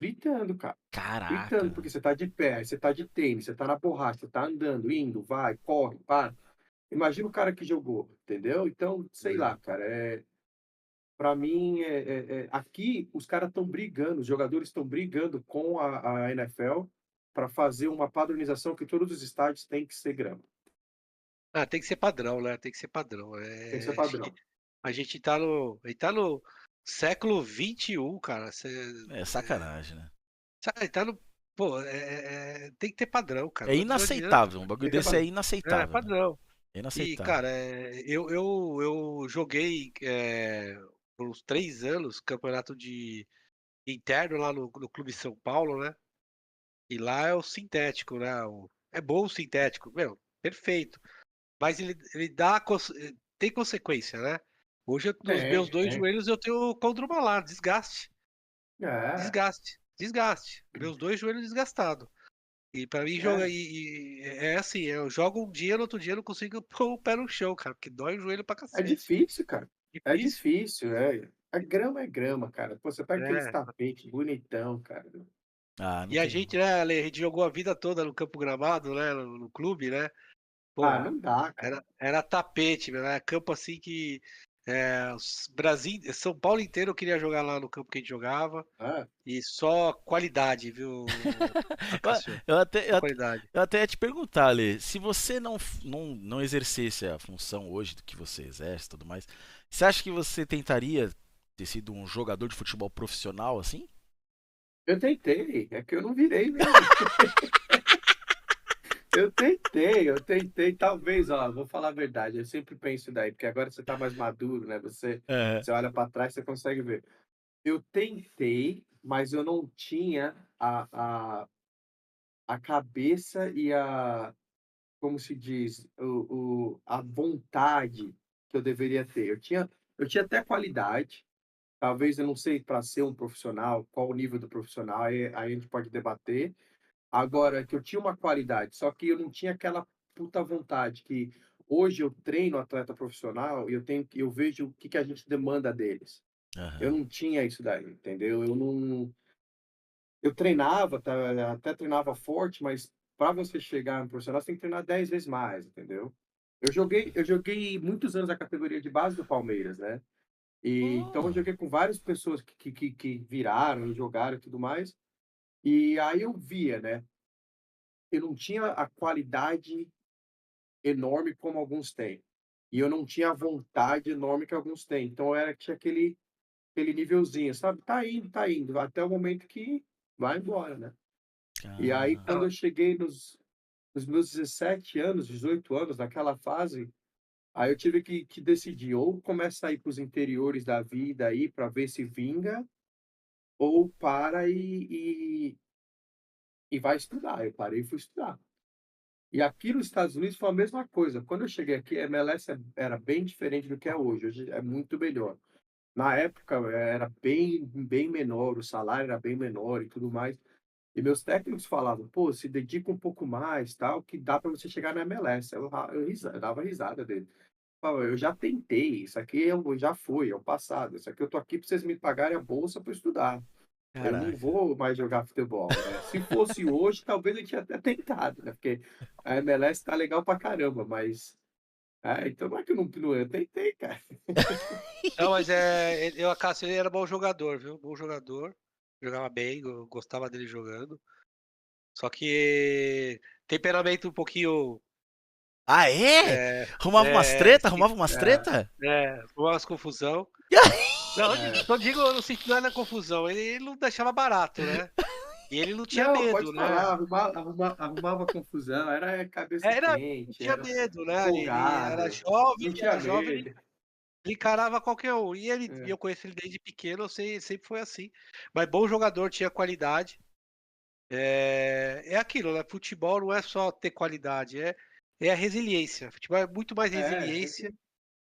gritando, cara. Caraca. Gritando, porque você tá de pé, aí você tá de tênis, você tá na borracha, você tá andando, indo, vai, corre, para. Imagina o cara que jogou, entendeu? Então, sei lá, cara, Para mim, aqui os caras estão brigando, os jogadores estão brigando com a NFL para fazer uma padronização que todos os estádios têm que ser grama. Ah, tem que ser padrão, né? Tem que ser padrão. Tem que ser padrão. A gente tá no século XXI, cara. É sacanagem, né? Sabe, tá no. Pô, tem que ter padrão, cara. É Não adianta. inaceitável. Um bagulho Tem que ter desse é padrão. É, inaceitável, né? padrão. É E, inaceitável. cara, eu joguei por uns 3 anos campeonato de interno lá no Clube São Paulo, né? E lá é o sintético, né? É bom o sintético, meu, perfeito. Mas ele tem consequência, né? Hoje, nos meus Tem, dois tem. joelhos, eu tenho condromalar, desgaste, É, desgaste, desgaste. Meus dois joelhos desgastados. E pra mim, joga, é. é assim, eu jogo um dia, no outro dia eu não consigo pôr o pé no chão, cara, porque dói o joelho pra É cacete. difícil, cara. É Difícil. difícil, é. A grama é grama, cara. Pô, você pega aqueles É. tapetes bonitão, cara. Ah, não E a tem. gente, né, Ale, a gente jogou a vida toda no Campo Gramado, né, no clube, né? Ah, Pô, não dá, cara. era tapete, meu, era campo assim que Brasil, São Paulo inteiro queria jogar lá no campo que a gente jogava. Ah, E só qualidade, viu, Acácio? Eu até, Só qualidade. eu até ia te perguntar, Lê, se você não exercesse a função hoje do que você exerce e tudo mais, você acha que você tentaria ter sido um jogador de futebol profissional assim? eu tentei, é que eu não virei mesmo. Eu tentei, talvez, ó, vou falar a verdade, eu sempre penso daí, porque agora você tá mais maduro, né? É. Você olha para trás, você consegue ver. Eu tentei, mas eu não tinha a cabeça e como se diz, a vontade que eu deveria ter. Eu tinha até qualidade, talvez eu não sei para ser um profissional, qual o nível do profissional, aí a gente pode debater. Agora, que eu tinha uma qualidade, só que eu não tinha aquela puta vontade que hoje eu treino atleta profissional e eu vejo o que que a gente demanda deles. Eu Aham. não tinha isso daí, entendeu? Eu treinava, até treinava forte, mas para você chegar no profissional, você tem que treinar 10 vezes mais, entendeu? Eu joguei muitos anos a categoria de base do Palmeiras, né? Então eu Oh, joguei com várias pessoas que viraram e jogaram e tudo mais. E aí eu via, né? Eu não tinha a qualidade enorme como alguns têm. E eu não tinha a vontade enorme que alguns têm. Então tinha aquele nívelzinho, sabe? Tá indo, até o momento que vai embora, né? E aí, ah, quando eu cheguei nos meus 17 anos, 18 anos, naquela fase, aí eu tive que decidir, ou começa a ir para os interiores da vida aí para ver se vinga, ou para e vai estudar. Eu parei e fui estudar. E aqui nos Estados Unidos foi a mesma coisa. Quando eu cheguei aqui, a MLS era bem diferente do que é hoje. Hoje é muito melhor. Na época era bem menor, o salário era bem menor e tudo mais. E meus técnicos falavam, pô, se dedica um pouco mais, tal, que dá para você chegar na MLS. Eu dava risada dele. Falava, eu já tentei, isso aqui já foi, é o passado. Isso aqui eu tô aqui para vocês me pagarem a bolsa para estudar. Eu não caraca. vou mais jogar futebol, né? Se fosse hoje, talvez eu tinha até tentado, né? Porque a MLS tá legal pra caramba, mas. Então não é que eu tentei, cara. Não, mas Acácio, ele era bom jogador, viu? Bom jogador. Jogava bem, eu gostava dele jogando. Só que temperamento um pouquinho. Ah, é? É, Arrumava umas treta? Arrumava umas É, treta? umas confusão. Não, é. só digo no sentido, não é na confusão, ele não deixava barato, né? E ele não tinha Não, pode medo, né? falar, arrumava confusão, era cabeça Não quente, tinha era medo, né? Ele folgado, não tinha era jovem, medo. ele encarava qualquer um. E É, eu conheço ele desde pequeno, eu sei, sempre foi assim. Mas bom jogador, tinha qualidade. É aquilo, né? Futebol não é só ter qualidade, é a resiliência. Futebol é muito mais resiliência esse-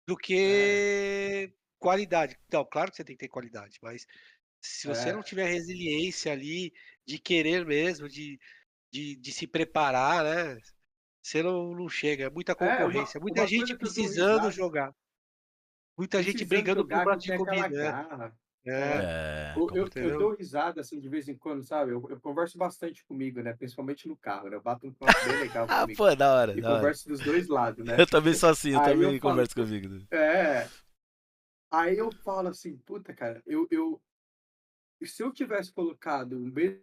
do é, que qualidade. Então, claro que você tem que ter qualidade, mas se você não é, tiver resiliência ali, de querer mesmo, de se preparar, né? Você não chega, é muita concorrência, muita uma gente coisa que eu dou precisando risada, jogar, muita gente precisando brigando por jogar, que não prato de tem aquela comida, né? garra. É, É. É, Eu entendeu? dou risada, assim, de vez em quando, sabe? Eu converso bastante comigo, né? Principalmente no carro, né? Eu bato um papo bem legal ah, comigo. pô, da hora, E da hora. converso dos dois lados, né? Eu também sou assim, eu Aí eu também falo, converso comigo. é. Aí eu falo assim: "Puta, cara, se eu tivesse colocado o mesmo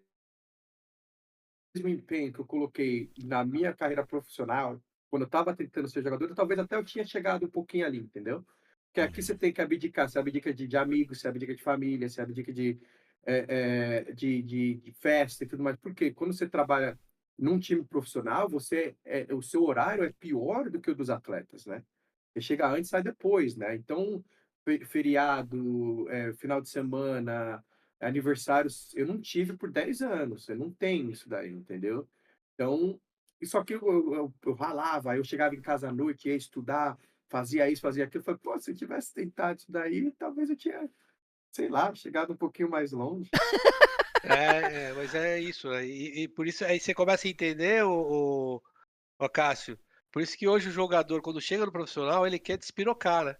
empenho que eu coloquei na minha carreira profissional, quando eu estava tentando ser jogador, talvez até eu tinha chegado um pouquinho ali, entendeu? Porque aqui Uhum. você tem que abdicar, você abdica de amigos, você abdica de família, você abdica de festa e tudo mais. Por quê? Quando você trabalha num time profissional, o seu horário é pior do que o dos atletas, né? Você chega antes, sai depois, né? Então, feriado, final de semana, aniversários, eu não tive por 10 anos, eu não tenho isso daí, entendeu? Então, e só que eu ralava, aí eu chegava em casa à noite, ia estudar, fazia isso, fazia aquilo, eu falei: "Pô, se eu tivesse tentado isso daí, talvez eu tinha, sei lá, chegado um pouquinho mais longe". Mas é isso, né, e por isso aí você começa a entender o Cássio, por isso que hoje o jogador quando chega no profissional ele quer despirocar, né.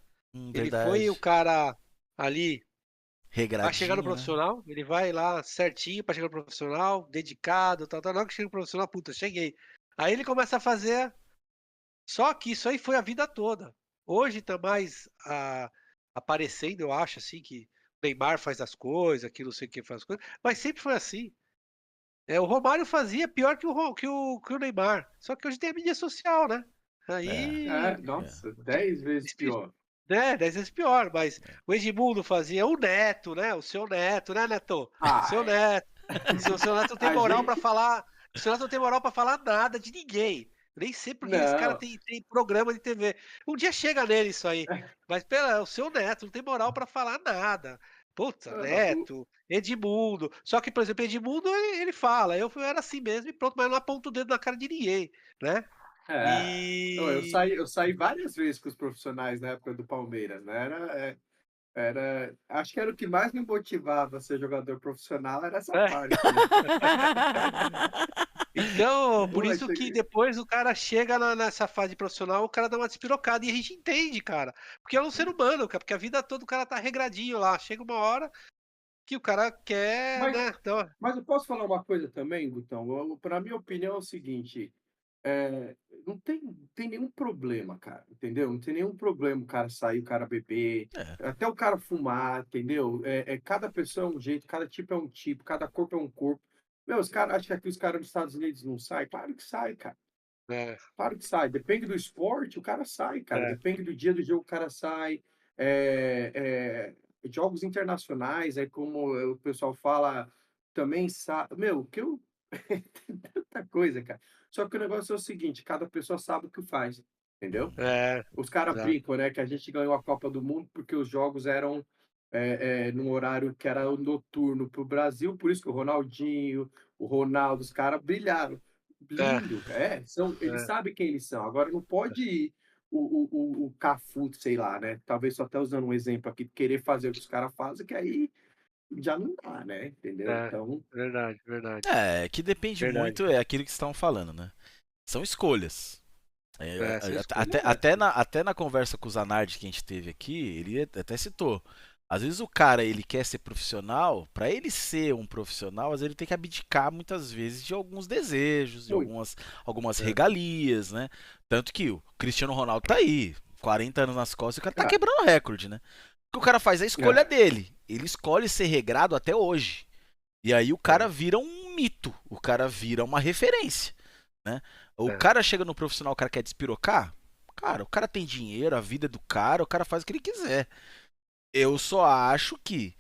Ele foi o Verdade. cara ali vai chegar no Regradinho, né? profissional, ele vai lá certinho para chegar no profissional, dedicado, tal, tal, na hora que chega no profissional: "Puta, cheguei". Aí ele começa a fazer só que isso aí foi a vida toda. Hoje tá mais, aparecendo, eu acho, assim, que o Neymar faz as coisas, que não sei quem faz as coisas, mas sempre foi assim. O Romário fazia pior que o Neymar, só que hoje tem a mídia social, né. É, Aí, É, é. nossa, 10 vezes espi pior. né, 10 vezes pior, mas o Edmundo fazia, o Neto, né, o seu Neto, né, Neto? Ah, Seu Neto. O seu Neto não tem a moral pra gente falar o seu Neto não tem moral pra falar nada de ninguém. Nem sei porque esse cara não. tem programa de TV. Um dia chega nele isso aí, mas espera, o seu Neto não tem moral pra falar nada. Puta, O Neto, Edmundo. Só que, por exemplo, Edmundo ele fala: "Eu era assim mesmo e pronto", mas não aponta o dedo na cara de ninguém, né. é. E Eu saí várias vezes com os profissionais na época do Palmeiras, né, acho que era o que mais me motivava a ser jogador profissional, era essa parte aí. Então, por Pô, isso que depois o cara chega nessa fase profissional, o cara dá uma despirocada e a gente entende, cara. Porque é um ser humano, cara, porque a vida toda o cara tá regradinho lá, chega uma hora que o cara quer, mas né, então mas eu posso falar uma coisa também, Gutão? Pra minha opinião é o seguinte, não tem nenhum problema, cara, entendeu? Não tem nenhum problema o cara sair, o cara beber, É. até o cara fumar, entendeu? Cada pessoa é um jeito, cada tipo é um tipo, cada corpo é um corpo. Meu, os caras acham que os caras dos Estados Unidos não saem? Claro que sai, cara. é, Claro que sai. Depende do esporte, o cara sai, cara. é, Depende do dia do jogo, o cara sai. Jogos internacionais, aí como o pessoal fala, também sai. Meu, que eu tem tanta coisa, cara. Só que o negócio é o seguinte, cada pessoa sabe o que faz, entendeu? é, Os caras exato. brincam, né, que a gente ganhou a Copa do Mundo porque os jogos eram, num horário que era o noturno para o Brasil, por isso que o Ronaldinho, o Ronaldo, os caras brilharam. É, Lindo, são, eles é, sabem quem eles são. Agora não pode ir o Cafu, sei lá, né? Talvez só até usando um exemplo aqui, querer fazer o que os caras fazem, que aí já não dá, né? Entendeu? é, Então, verdade, verdade, Que depende verdade. muito, é aquilo que vocês estavam falando, né? São escolhas. Essa é a escolha. Até na conversa com o Zanardi que a gente teve aqui, ele até citou. Às vezes o cara ele quer ser profissional, para ele ser um profissional, às vezes ele tem que abdicar muitas vezes de alguns desejos, de muito. algumas É, regalias, né? Tanto que o Cristiano Ronaldo tá aí, 40 anos nas costas, e o cara tá Ah, quebrando recorde, né? O que o cara faz é a escolha é, dele. Ele escolhe ser regrado até hoje. E aí o cara é, vira um mito, o cara vira uma referência, né? O é. cara chega no profissional, o cara quer despirocar, cara, o cara tem dinheiro, a vida é do cara, o cara faz o que ele quiser. Eu só acho que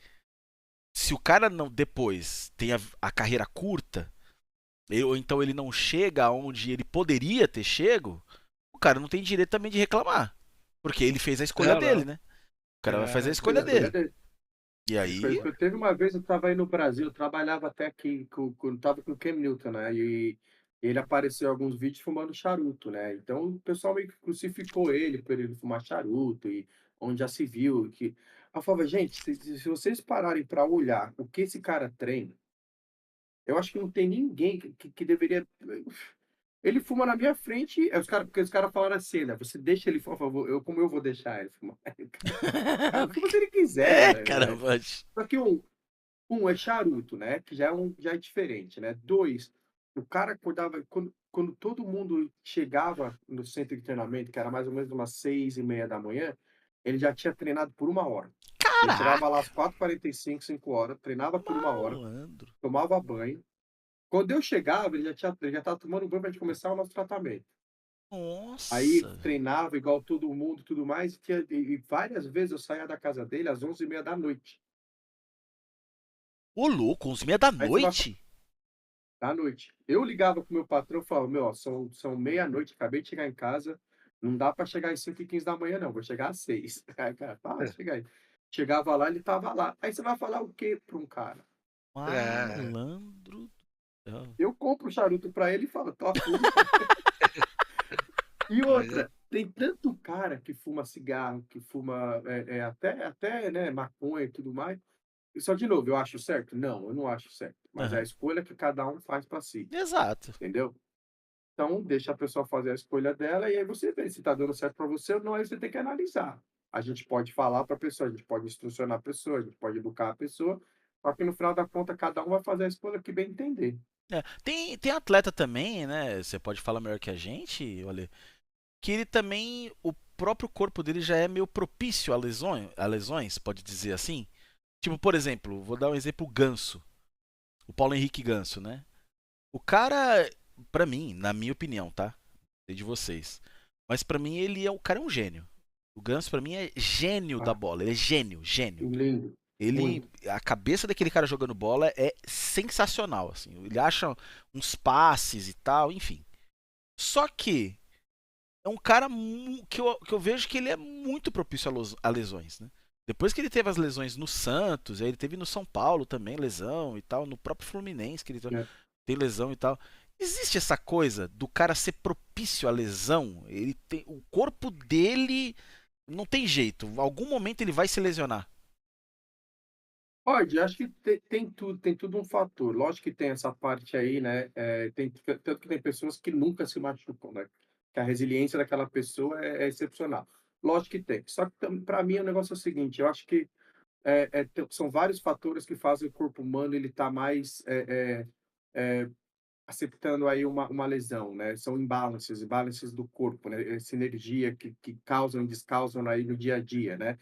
se o cara não depois tem a carreira curta, ou então ele não chega aonde ele poderia ter chego, o cara não tem direito também de reclamar, porque ele fez a escolha Não, dele, não. né? O cara vai fazer a É, escolha a escolha dele. dele. E aí, Teve uma vez, eu estava aí no Brasil, eu trabalhava até aqui, quando estava com o Cam Newton, né? E ele apareceu em alguns vídeos fumando charuto, né? Então o pessoal meio que crucificou ele por ele fumar charuto, e onde já se viu que. Eu falava, gente, se vocês pararem para olhar o que esse cara treina, eu acho que não tem ninguém que deveria. Ele fuma na minha frente, porque os caras falaram assim, né? Você deixa ele fumar, por favor, como eu vou deixar ele fumar? O cara fuma se ele quiser, né? caramba. Só que é charuto, né, que já é diferente, né. 2, o cara acordava quando todo mundo chegava no centro de treinamento, que era mais ou menos umas 6h30 da manhã, ele já tinha treinado por 1 hora. Ele chegava lá Caraca! às 4h45, 5 horas, treinava por 1 hora, Malandro. tomava banho. Quando eu chegava, ele já estava tomando banho pra gente começar o nosso tratamento. Aí Nossa. treinava igual todo mundo, tudo mais, e várias vezes eu saía da casa dele às 11h30 da noite. Ô, louco, 11h30 da Aí você vai noite? Da noite. Eu ligava pro meu patrão e falava: "Meu, ó, são meia-noite, acabei de chegar em casa, não dá para chegar às 5h15 da manhã não, vou chegar às 6h". Aí o cara: "Tá, chega aí". Chegava lá, ele estava lá. Aí você vai falar o quê para um cara? É, Malandro. do céu. Eu compro o charuto para ele e falo: "Tó, fuma". E mas é outra, tem tanto cara que fuma cigarro, que fuma, até, né, maconha e tudo mais. E só de novo, eu acho certo? Não, eu não acho certo, mas é a Aham. escolha que cada um faz para si, Exato. entendeu? Então, deixa a pessoa fazer a escolha dela e aí você vê se está dando certo para você ou não, aí você tem que analisar. A gente pode falar para a pessoa, a gente pode instrucionar a pessoa, a gente pode educar a pessoa, só que no final da conta cada um vai fazer a escolha que bem entender. É, tem atleta também, né? Você pode falar melhor que a gente, olha, que ele também, o próprio corpo dele já é meio propício a lesões, pode dizer assim. Tipo, por exemplo, vou dar um exemplo, o Ganso, o Paulo Henrique Ganso, né? O cara, pra mim, na minha opinião, tá? Sei de vocês. Mas pra mim o cara é um gênio. O Ganso pra mim é gênio da Ah, bola, ele é gênio, gênio. lindo, Ele, muito. a cabeça daquele cara jogando bola é sensacional, assim. Ele acha uns passes e tal, enfim. Só que é um cara que eu vejo que ele é muito propício a lesões, né? Depois que ele teve as lesões no Santos, aí ele teve no São Paulo também lesão e tal, no próprio Fluminense que ele É. tem lesão e tal. Existe essa coisa do cara ser propício à lesão? Ele tem, o corpo dele não tem jeito. Em algum momento ele vai se lesionar. Pode, acho que tem tudo um fator. Lógico que tem essa parte aí, né, tanto que tem pessoas que nunca se machucam, né, que a resiliência daquela pessoa é excepcional. Lógico que tem, só que para mim o negócio é o seguinte, eu acho que, são vários fatores que fazem o corpo humano ele estar mais, eh aceptando aí uma lesão, né, são imbalances do corpo, né, essa energia que causam e descausam aí no dia a dia, né.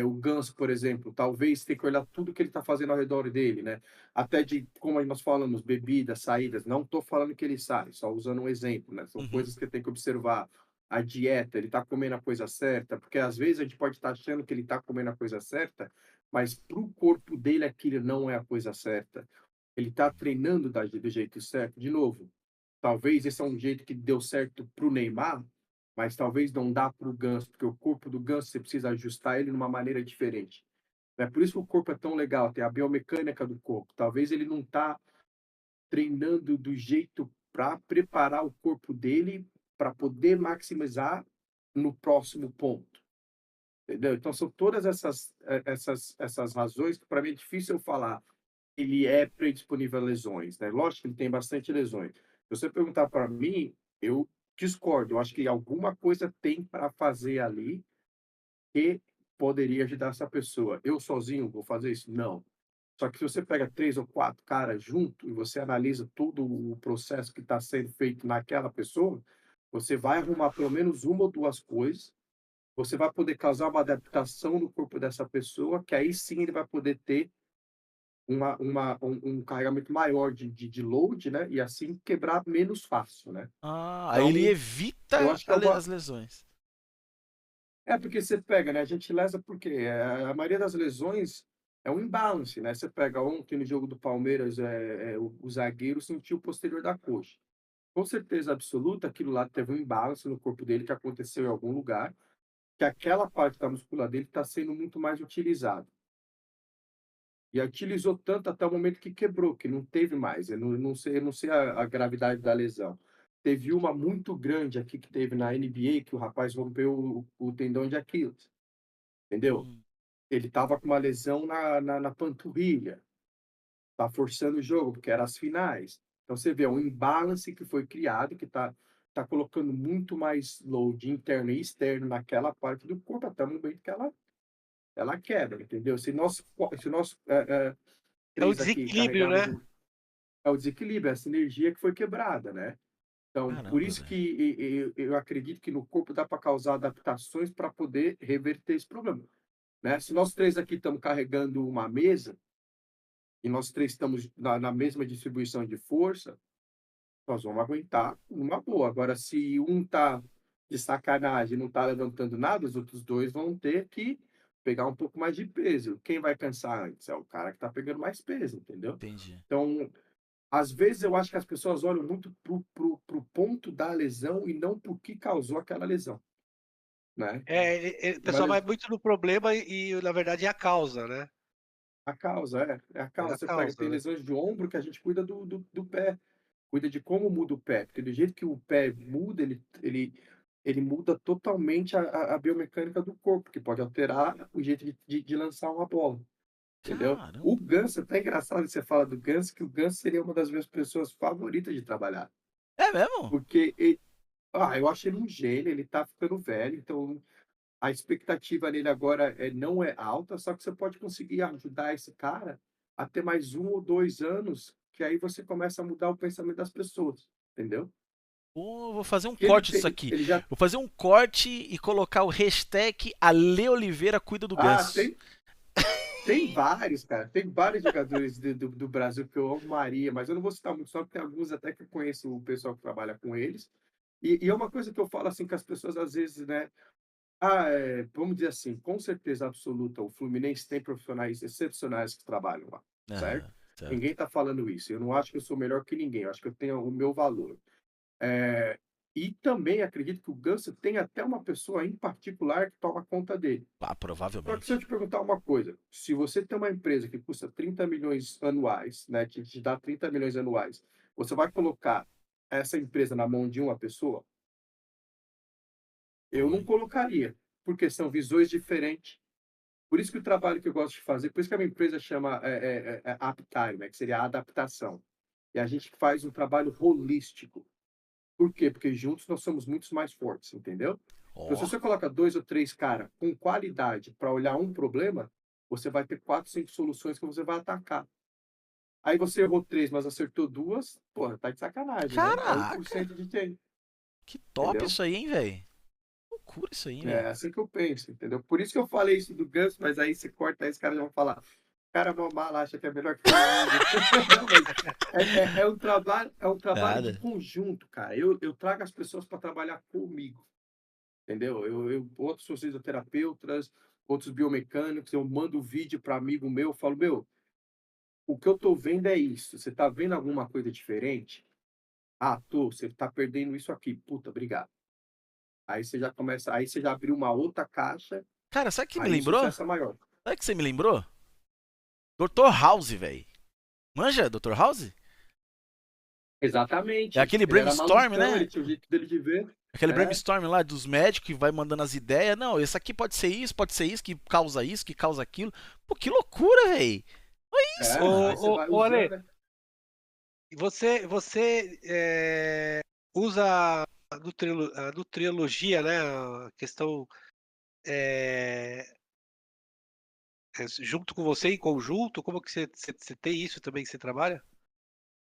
O Ganso, por exemplo, talvez ter que olhar tudo que ele está fazendo ao redor dele, né, até de como aí nós falamos, bebidas, saídas, não estou falando que ele sai, só usando um exemplo, né, são Uhum. coisas que tem que observar. A dieta, ele está comendo a coisa certa, porque às vezes a gente pode estar achando que ele está comendo a coisa certa, mas para o corpo dele aquilo não é a coisa certa. Ele está treinando do jeito certo? De novo, talvez esse é um jeito que deu certo para o Neymar, mas talvez não dá para o Ganso, porque o corpo do Ganso você precisa ajustar ele de uma maneira diferente. É por isso que o corpo é tão legal, tem a biomecânica do corpo. Talvez ele não está treinando do jeito para preparar o corpo dele para poder maximizar no próximo ponto, entendeu? Então são todas essas razões que para mim é difícil eu falar ele é predisponível a lesões, né. Lógico que ele tem bastante lesões. Se você perguntar para mim, eu discordo, eu acho que alguma coisa tem para fazer ali que poderia ajudar essa pessoa. Eu sozinho vou fazer isso? Não. Só que se você pega 3 ou 4 caras junto e você analisa todo o processo que está sendo feito naquela pessoa, você vai arrumar pelo menos uma ou 2 coisas, você vai poder causar uma adaptação no corpo dessa pessoa, que aí sim ele vai poder ter um carregamento maior de load, né, e assim quebrar menos fácil, né. Ah, aí ele Então, eu evita acho que é uma as lesões. porque você pega, né, a gente lesa porque a maioria das lesões é um imbalance, né, você pega ontem no jogo do Palmeiras, o zagueiro sentiu o posterior da coxa. Com certeza absoluta, aquilo lá teve um imbalance no corpo dele que aconteceu em algum lugar, que aquela parte da musculatura dele está sendo muito mais utilizada. E utilizou tanto até o momento que quebrou, que não teve mais. Eu não sei a gravidade da lesão. Teve uma muito grande aqui que teve na NBA, que o rapaz rompeu o tendão de Aquiles, entendeu? Hum. Ele estava com uma lesão na panturrilha, tá forçando o jogo, porque era as finais. Então você vê, é um imbalance que foi criado, que tá colocando muito mais load interno e externo naquela parte do corpo, até o momento que ela quebra, entendeu? Se nós, é o 3 aqui desequilíbrio, né? carregarmos é o desequilíbrio, essa energia que foi quebrada, né. Então, por Caramba, isso que velho. eu acredito que no corpo dá para causar adaptações para poder reverter esse problema, né. Se nós 3 aqui estamos carregando uma mesa, e nós 3 estamos na mesma distribuição de força, nós vamos aguentar numa boa. Agora, se um tá de sacanagem, não tá levantando nada, os outros 2 vão ter que pegar um pouco mais de peso. Quem vai cansar antes? É o cara que tá pegando mais peso, entendeu? Entendi. Então, às vezes eu acho que as pessoas olham muito pro ponto da lesão e não para o que causou aquela lesão, né. O Uma pessoal vai les muito no problema e na verdade é a causa, né. A causa, é a É a causa. Você pega causa, tem né. lesões de ombro que a gente cuida do pé, cuida de como muda o pé, porque do jeito que o pé muda, ele muda totalmente a biomecânica do corpo, que pode alterar o jeito de lançar uma bola, entendeu. O Caramba. Ganso, até engraçado que você fala do Ganso, que o Ganso seria uma das minhas pessoas favoritas de trabalhar, É mesmo? porque eu acho ele um gênio, ele tá ficando velho, então a expectativa nele agora não é alta, só que você pode conseguir ajudar esse cara a ter mais 1 ou 2 anos, que aí você começa a mudar o pensamento das pessoas, entendeu. Pô, vou fazer um Que ele corte disso tem aqui. ele já Vou fazer um corte e colocar o hashtag Ale Oliveira cuida do ganso. tem vários, cara, tem vários jogadores do Brasil que eu amaria, mas eu não vou citar muitos só porque tem alguns até que eu conheço o pessoal que trabalha com eles, e é uma coisa que eu falo, assim, que as pessoas às vezes, né. Vamos dizer assim, com certeza absoluta, o Fluminense tem profissionais excepcionais que trabalham lá, certo? Aham, Ninguém certo. está falando isso. Eu não acho que eu sou melhor que ninguém, eu acho que eu tenho o meu valor. Eh, e também acredito que o Ganso tem até uma pessoa em particular que toma conta dele. Ah, Só que se eu provavelmente. te perguntar uma coisa, se você tem uma empresa que custa 30 milhões anuais, né, que te dá 30 milhões anuais, você vai colocar essa empresa na mão de uma pessoa? Eu não Oi. colocaria, porque são visões diferentes. Por isso que o trabalho que eu gosto de fazer, por isso que a minha empresa chama Uptime, né, que seria a adaptação. E a gente faz um trabalho holístico. Por quê? Porque juntos nós somos muito mais fortes, entendeu? Então, se Ó. você coloca 2 ou 3 cara com qualidade para olhar um problema, você vai ter 4, 5 soluções que você vai atacar. Aí você errou 3, mas acertou 2, porra, tá de sacanagem, né? É Caraca, 1% de quem, que top entendeu? isso aí, hein, velho? Loucura isso aí, É velho. assim que eu penso, entendeu? Por isso que eu falei isso do Ganso, mas aí você corta aí, os caras já vão falar: cara mó mala, acha que é melhor que todo mundo. Não, mas é um trabalho de Nada. conjunto, cara. Eu trago as pessoas para trabalhar comigo, entendeu? Outros são fisioterapeutas, outros biomecânicos, eu mando vídeo para amigo meu, eu falo: "Meu, o que eu tô vendo é isso, você tá vendo alguma coisa diferente? Ah, tô, você tá perdendo isso aqui. Puta, obrigado". Aí você já abriu uma outra caixa, Cara, sabe o que me aí o lembrou? sucesso é maior. Sabe o que você me lembrou? Dr. House, velho. Manja, Dr. House? É Exatamente. aquele Ele era brainstorm, malucão, né? ele tinha o jeito dele de ver. Aquele É, brainstorm lá dos médicos que vai mandando as ideias. Não, esse aqui pode ser isso, que causa aquilo. Pô, que loucura, velho. Olha isso, aí mano. você vai Ô Ale, usando, né. você, usa a nutriologia, né, a questão, eh, junto com você, em conjunto, como que você tem isso também que você trabalha?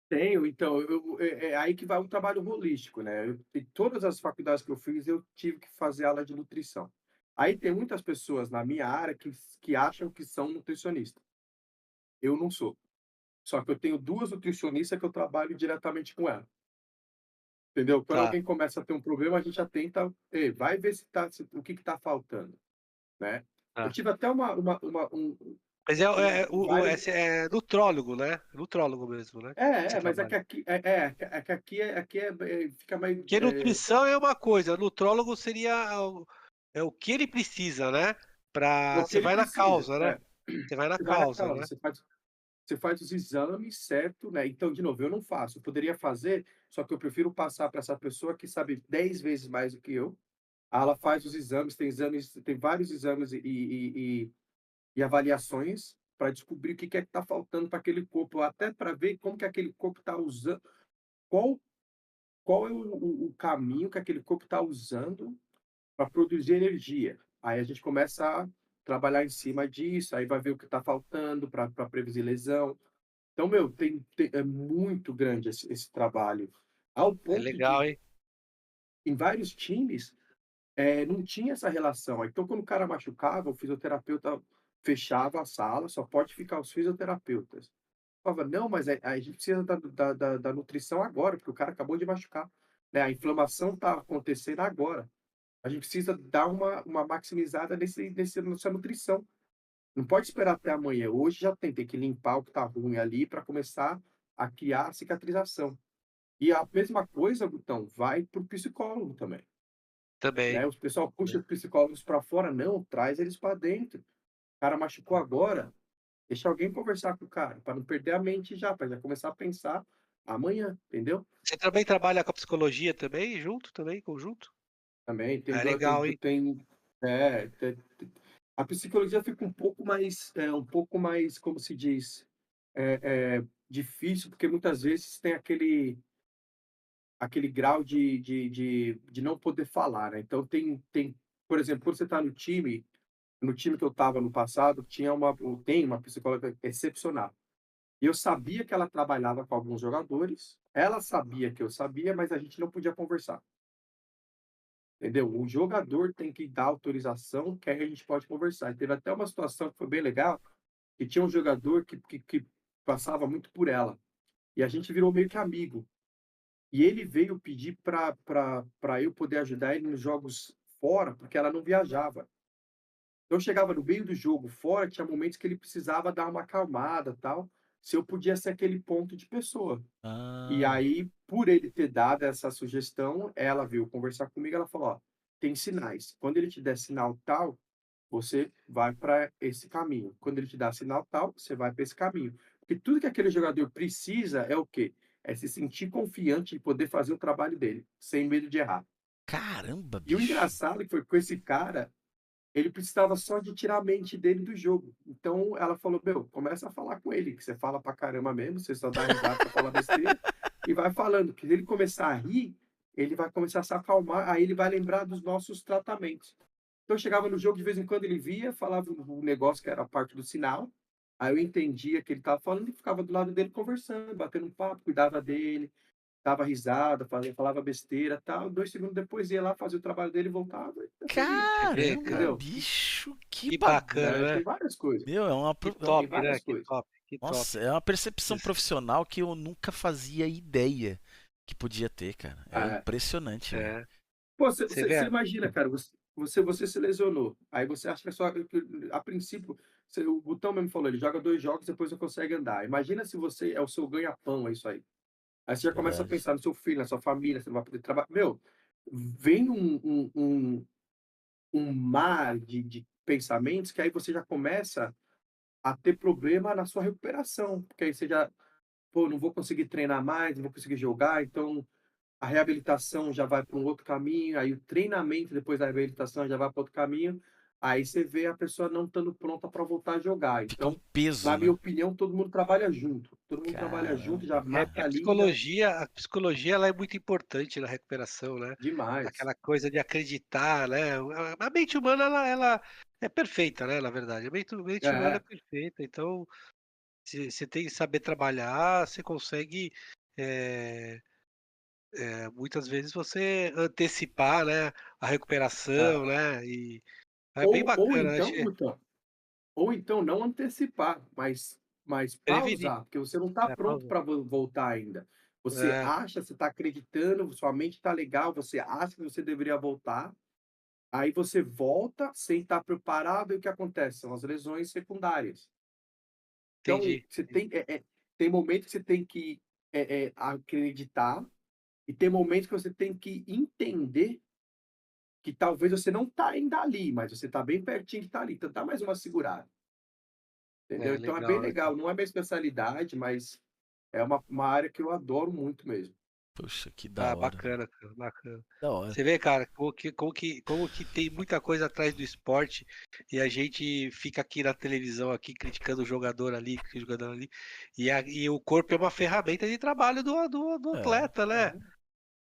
Tenho, então, é aí que vai um trabalho holístico, né. Em todas as faculdades que eu fiz, eu tive que fazer aula de nutrição. Aí tem muitas pessoas na minha área que acham que são nutricionistas. Eu não sou. Só que eu tenho 2 nutricionistas que eu trabalho diretamente com ela, entendeu. Quando Tá, alguém começa a ter um problema, a gente já tenta: "Ei, vai ver o que está faltando", né. Eu tá. tive até uma Mas vários. esse é nutrólogo, né? Nutrólogo mesmo, né, que você Mas é que trabalha. aqui fica mais, Porque nutrição é uma coisa, nutrólogo seria o que ele precisa, né, é pra o que você ele vai na precisa. causa, né? Você vai na Você vai na causa, causa, né? você faz os exames, certo, né. Então, de novo, eu não faço, eu poderia fazer, só que eu prefiro passar para essa pessoa que sabe 10 vezes mais do que eu. Aí ela faz os exames, tem vários exames e avaliações para descobrir o que que é que está faltando para aquele corpo, até para ver como que aquele corpo está usando, qual qual é o caminho que aquele corpo está usando para produzir energia. Aí a gente começa a trabalhar em cima disso, aí vai ver o que está faltando para prevenir lesão. Então, meu, é muito grande esse trabalho. Ao É ponto legal, de, hein? em vários times, não tinha essa relação. Então, quando o cara machucava, o fisioterapeuta fechava a sala, só pode ficar os fisioterapeutas. Falava: "Não, mas a gente precisa da nutrição agora, porque o cara acabou de machucar, né, a inflamação está acontecendo agora. A gente precisa dar uma maximizada nessa nutrição. Não pode esperar até amanhã, hoje já tem que limpar o que está ruim ali para começar a criar a cicatrização". E a mesma coisa, Gutão, vai para o psicólogo também, né, Também. o pessoal puxa os psicólogos para fora, não, traz eles para dentro. O cara machucou agora, deixa alguém conversar com o cara, para não perder a mente já, para já começar a pensar amanhã, entendeu? Você também trabalha com a psicologia também, junto também, conjunto? Também É legal, hein? tem a psicologia fica um pouco mais, como se diz, difícil, porque muitas vezes tem aquele grau de não poder falar, né. Então por exemplo, quando você está no time que eu estava no passado, tem uma psicóloga excepcional. E eu sabia que ela trabalhava com alguns jogadores, ela sabia que eu sabia, mas a gente não podia conversar, entendeu? O jogador tem que dar autorização, que aí a gente pode conversar. E teve até uma situação que foi bem legal, que tinha um jogador que passava muito por ela, e a gente virou meio que amigo. E ele veio pedir para eu poder ajudar ele nos jogos fora, porque ela não viajava. Então chegava no meio do jogo fora, tinha momentos que ele precisava dar uma acalmada, tal, se eu podia ser aquele ponto de pessoa. E Ah, aí, por ele ter dado essa sugestão, ela veio conversar comigo, ela falou: "Ó, tem sinais, quando ele te der sinal tal, você vai para esse caminho. Quando ele te dá sinal tal, você vai para esse caminho". Porque tudo que aquele jogador precisa é o quê? É se sentir confiante e poder fazer o trabalho dele, sem medo de errar. caramba, E o bicho. engraçado é que foi com esse cara, ele precisava só de tirar a mente dele do jogo. Então ela falou: "Meu, começa a falar com ele, que você fala pra caramba mesmo, você só dá risada, só fala besteira, e vai falando, que se ele começar a rir, ele vai começar a se acalmar, aí ele vai lembrar dos nossos tratamentos". Então eu chegava no jogo, de vez em quando ele via, falava o negócio que era a parte do sinal, aí eu entendia que ele estava falando e ficava do lado dele conversando, batendo um papo, cuidava dele, dava risada, falava besteira, tal. 2 segundos depois ia lá, fazia o trabalho dele e voltava e tá feliz, Você vê, Caramba, cara, entendeu? bicho, que que bagulho. bacana, É, né? tem várias coisas, Meu, é uma, Que tem top, né? várias Que coisas. top, que top. nossa, é uma percepção Isso. profissional que eu nunca fazia ideia que podia ter, cara. É É. impressionante, velho. É. Pô, Você você vê? imagina, cara, você se lesionou, aí você acha que a princípio, o Butão mesmo falou, ele joga 2 jogos, depois não consegue andar. Imagina se você é o seu ganha-pão, é isso aí. Aí você já começa a Verdade. pensar no seu filho, na sua família, você não vai poder trabalhar. Meu, vem um mar de pensamentos que aí você já começa a ter problema na sua recuperação, porque aí você já: "Pô, não vou conseguir treinar mais, não vou conseguir jogar", então a reabilitação já vai para um outro caminho, aí o treinamento depois da reabilitação já vai para outro caminho, aí você vê a pessoa não estando pronta para voltar a jogar. Fica um Então, peso, na minha né? opinião, todo mundo trabalha junto, todo mundo trabalha junto, já Caramba. É porque marca ali, já a psicologia ela é muito importante na recuperação, né? demais. Aquela coisa de acreditar, né? A mente humana ela é perfeita, né? Na verdade, a mente humana é É, perfeita. Então, se você tem que saber trabalhar, você consegue eh, muitas vezes você antecipar, né? A é. recuperação, né? E é bem Ou bacana, então, Gutão, ou então não antecipar, mas prevenir. pausar, porque você não está É, pronto pausa. para voltar ainda. Você É, acha, você está acreditando, sua mente está legal, você acha que você deveria voltar, aí você volta sem estar preparado e o que acontece? São as lesões secundárias. Então, entendi. você tem momentos que você tem que, acreditar e tem momentos que você tem que entender que talvez você não está ainda ali, mas você está bem pertinho de estar ali, então dá mais uma segurada. Entendeu? É Então é bem legal, legal, legal. não é minha especialidade, mas é uma área que eu adoro muito mesmo. Poxa, que da Ah, hora. bacana, cara, bacana. Da hora. Você vê, cara, como que tem muita coisa atrás do esporte e a gente fica aqui na televisão aqui criticando o jogador ali, que o jogador ali, e o corpo é uma ferramenta de trabalho do É, atleta, né?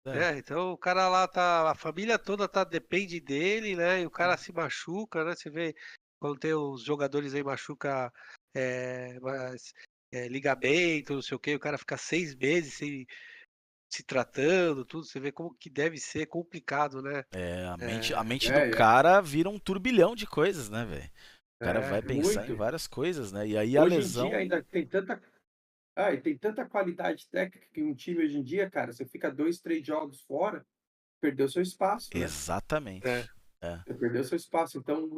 é. É, então o cara lá tá, a família toda depende dele, né? E o cara se machuca, né? Você vê quando tem os jogadores aí machuca ligamento, não sei o quê, o cara fica 6 meses sem se tratando, tudo. Você vê como que deve ser complicado, né? A mente do É, cara vira um turbilhão de coisas, né, velho? O cara vai pensar em muito. várias coisas, né? E aí a Hoje em dia lesão. ainda tem tanta e tem tanta qualidade técnica que um time hoje em dia, cara, você fica 2, 3 jogos fora, perdeu seu espaço, né. É. Exatamente. É. Você perdeu seu espaço, então,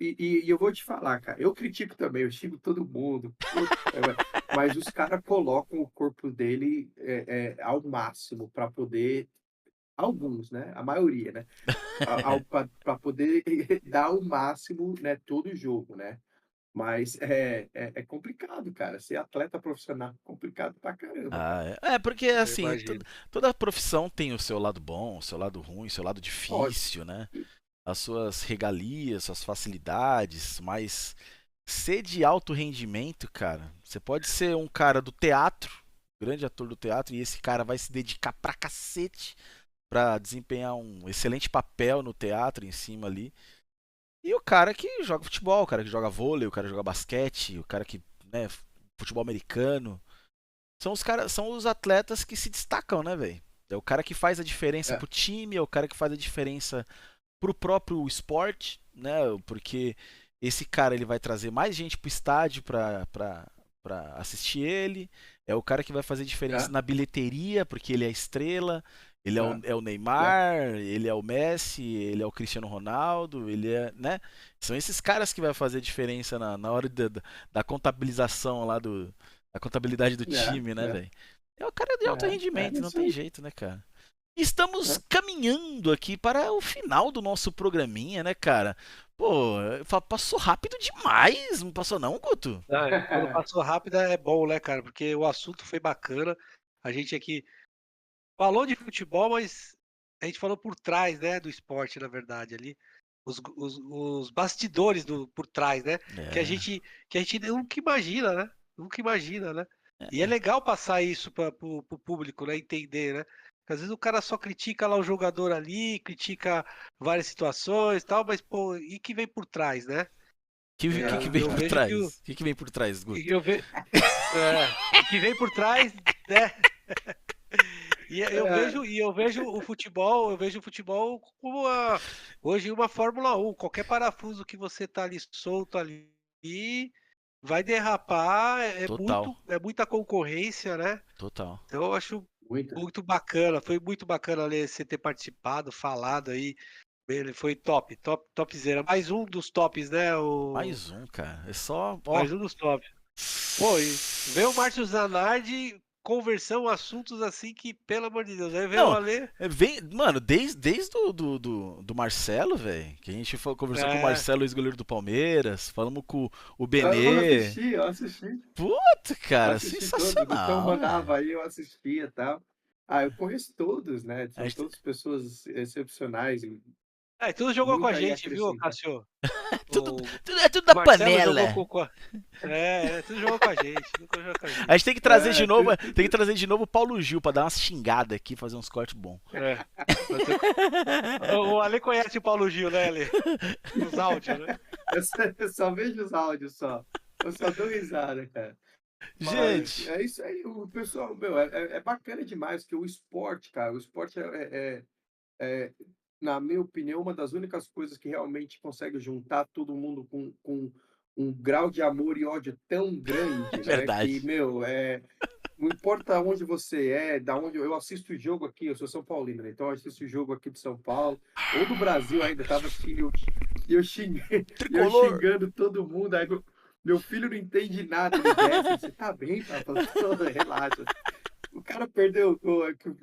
e eu vou te falar, cara, eu critico também, eu xingo todo mundo, puta, mas os caras colocam o corpo dele, ao máximo para poder alguns, né, a maioria, né, pra poder dar o máximo, né, todo jogo, né. Mas é complicado, cara, ser atleta profissional é complicado pra caramba, cara. Porque Eu assim, imagino. toda profissão tem o seu lado bom, o seu lado ruim, o seu lado Lógico. difícil, né? As suas regalias, suas facilidades, mas ser de alto rendimento, cara, você pode ser um cara do teatro, grande ator do teatro, e esse cara vai se dedicar pra cacete pra desempenhar um excelente papel no teatro em cima ali. E o cara que joga futebol, o cara que joga vôlei, o cara que joga basquete, o cara que, né, futebol americano, são os atletas que se destacam, né, velho? É o cara que faz a diferença É, pro time, é o cara que faz a diferença pro próprio esporte, né? Porque esse cara ele vai trazer mais gente pro estádio pra assistir ele. É o cara que vai fazer diferença é, na bilheteria, porque ele é a estrela. Ele é, é o é, Neymar, ele é o Messi, ele é o Cristiano Ronaldo, ele é, né? São esses caras que vai fazer diferença na hora da contabilização lá da contabilidade do é, time, né, é, velho? É o cara de alto rendimento, não isso tem aí. jeito, né, cara? Estamos É. caminhando aqui para o final do nosso programinha, né, cara? Pô, passou rápido demais, não passou não, Guto? Quando passou rápido é bom, né, cara? Porque o assunto foi bacana. A gente aqui falou de futebol, mas a gente falou por trás, né, do esporte, na verdade, ali. Os bastidores por trás, né? Que a É, gente, que a gente nunca imagina, né? Nunca imagina, né? E é é. legal passar isso para o público, né? Entender, né? Porque às vezes o cara só critica lá o jogador ali, critica várias situações e tal, mas, pô, e que vem por trás, né? Que vem Eu por vejo que o, trás? Que vem por trás, e Guto? eu ve, que vem por trás, né? É, Eu vejo o futebol como hoje uma Fórmula 1, qualquer parafuso que você tá ali solto ali, vai derrapar, Total, é muita concorrência, né. total. Então eu acho muita. muito bacana, foi muito bacana ali você ter participado, falado aí, ele foi top, top, topzera. Mais um dos tops, né, Mais um, cara. É só, ó. mais um dos tops. Pô, e veio o Márcio Zanardi, conversão, assuntos assim que, pelo amor de Deus, aí veio o Não, Ale. mano, desde do Marcelo, velho, que a gente conversou com o É, Marcelo, ex-goleiro do Palmeiras, falamos com o Eu Benê. assisti, eu assisti. Puta, Eu cara, assisti todos, o Gutão sensacional, velho. mandava aí, eu assistia e tal. Eu conheço todos, né, A são gente- todas pessoas excepcionais e tudo jogou com muito a aí a gente, viu, acrescentar. Cássio? tudo, O é tudo o da Marcelo jogou panela. tudo jogou com a gente, tudo jogou com a A gente. gente tem que trazer de novo, Tudo, tem que tudo. trazer de novo o Paulo Gil pra dar umas xingadas aqui, fazer uns cortes bons. É, vai ter o Ale conhece o Paulo Gil, né, Ale? Os áudios, né? Eu só vejo os áudios só. Eu só dou risada, cara. Mas Gente, é isso aí, o pessoal, meu, é bacana demais que o esporte, cara, o esporte é, na minha opinião, uma das únicas coisas que realmente consegue juntar todo mundo com um grau de amor e ódio tão é grande, né? Que, verdade. meu, não importa onde você é, da onde eu assisto o jogo aqui, eu sou São Paulino, né? Então eu assisto o jogo aqui de São Paulo, ou do Brasil ainda, tava assistindo, e eu xinguei, e eu Tricolor. xingando todo mundo, aí meu filho não entende nada, ele desce, você tá bem, papai? Relaxa. O cara perdeu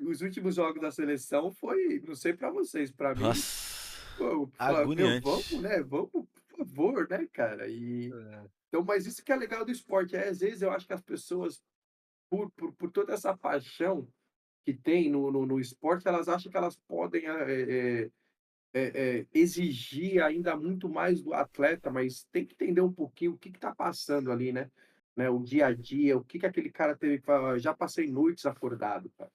os últimos jogos da seleção foi, não sei pra vocês, pra mim, Nossa, pô, meu, vamos, agoniante. né? Vamos, por favor, né, cara? É. Então, mas isso que é legal do esporte, às vezes eu acho que as pessoas, por toda essa paixão que tem no esporte, elas acham que elas podem exigir ainda muito mais do atleta, mas tem que entender um pouquinho o que está passando ali, né? O dia a dia, o que que aquele cara teve. Já passei noites acordado, cara,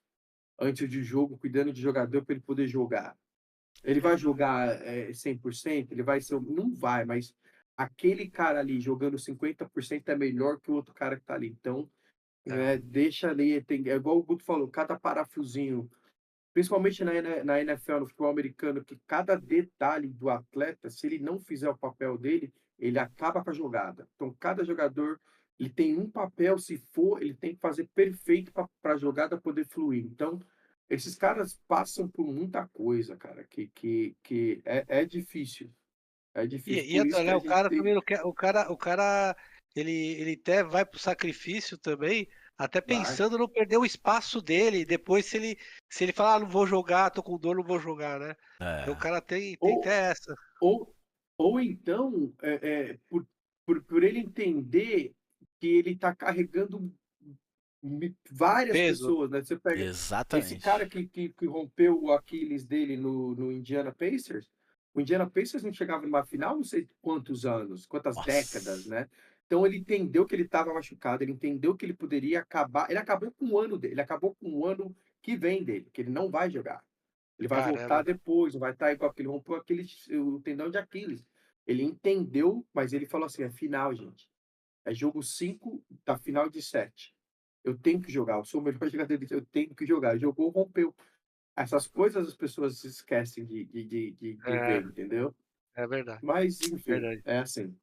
antes de jogo, cuidando de jogador para ele poder jogar. Ele vai jogar 100%? Ele vai ser. Não vai, mas aquele cara ali jogando 50% é melhor que o outro cara que está ali. Então, Não. Deixa ali, é igual o Guto falou, cada parafusinho, principalmente na NFL, no futebol americano, que cada detalhe do atleta, se ele não fizer o papel dele, ele acaba com a jogada. Então, cada jogador, ele tem um papel, se for, ele tem que fazer perfeito para a jogada poder fluir. Então, esses caras passam por muita coisa, cara, que é difícil. É difícil. E Por outra, isso que né? a O gente cara também tem. não quer. O cara, ele até vai pro sacrifício também, até Vai. pensando não perder o espaço dele. Depois, se ele falar, não vou jogar, tô com dor, não vou jogar, né? Então o É. cara tem Ou, até essa. ou, ou então, por ele entender que ele está carregando várias Peso. pessoas, né? Você pega esse cara Exatamente. que rompeu o Aquiles dele no Indiana Pacers. O Indiana Pacers não chegava numa final, não sei quantos anos, quantas décadas, Nossa. né? Então ele entendeu que ele estava machucado, ele entendeu que ele poderia acabar. Ele acabou com o ano dele, ele acabou com o ano que vem dele, que ele não vai jogar. Ele vai voltar Caramba. depois, não vai estar igual aquele rompeu aquele o tendão de Aquiles. Ele entendeu, mas ele falou assim: "É final, gente. É jogo 5 da final de 7. Eu tenho que jogar, eu sou o melhor jogador, eu tenho que jogar". Jogou, rompeu. Essas coisas as pessoas se esquecem de É, ver, entendeu? é verdade. Mas, enfim, Verdade. é assim.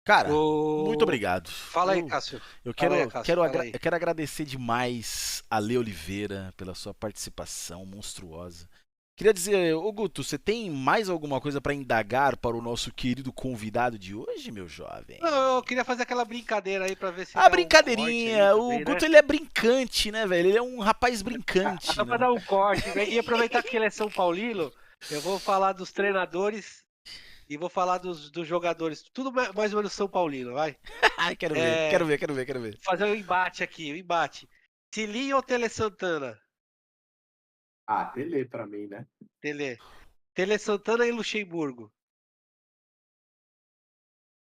Cara, muito O... obrigado. Fala aí, Eu, Cássio. eu Fala aí, quero, Cássio. quero, Fala agra- aí. eu quero agradecer demais a Lê Oliveira pela sua participação monstruosa. Queria dizer, ô Guto, você tem mais alguma coisa para indagar para o nosso querido convidado de hoje, meu jovem? Não, eu queria fazer aquela brincadeira aí pra ver se A dá um corte aí brincadeirinha, o também, né? Guto ele é brincante, né, velho? Ele é um rapaz brincante, Só pra né? dar um corte, né? E aproveitar que ele é São Paulino, eu vou falar dos treinadores e vou falar dos jogadores. Tudo mais ou menos São Paulino, vai. Ai, quero ver, quero É, ver, quero ver, quero ver. fazer um embate aqui, um embate. Tilinho ou Tele Santana? Ah, Pelé pra mim, né? Tele. Tele Santana e Luxemburgo.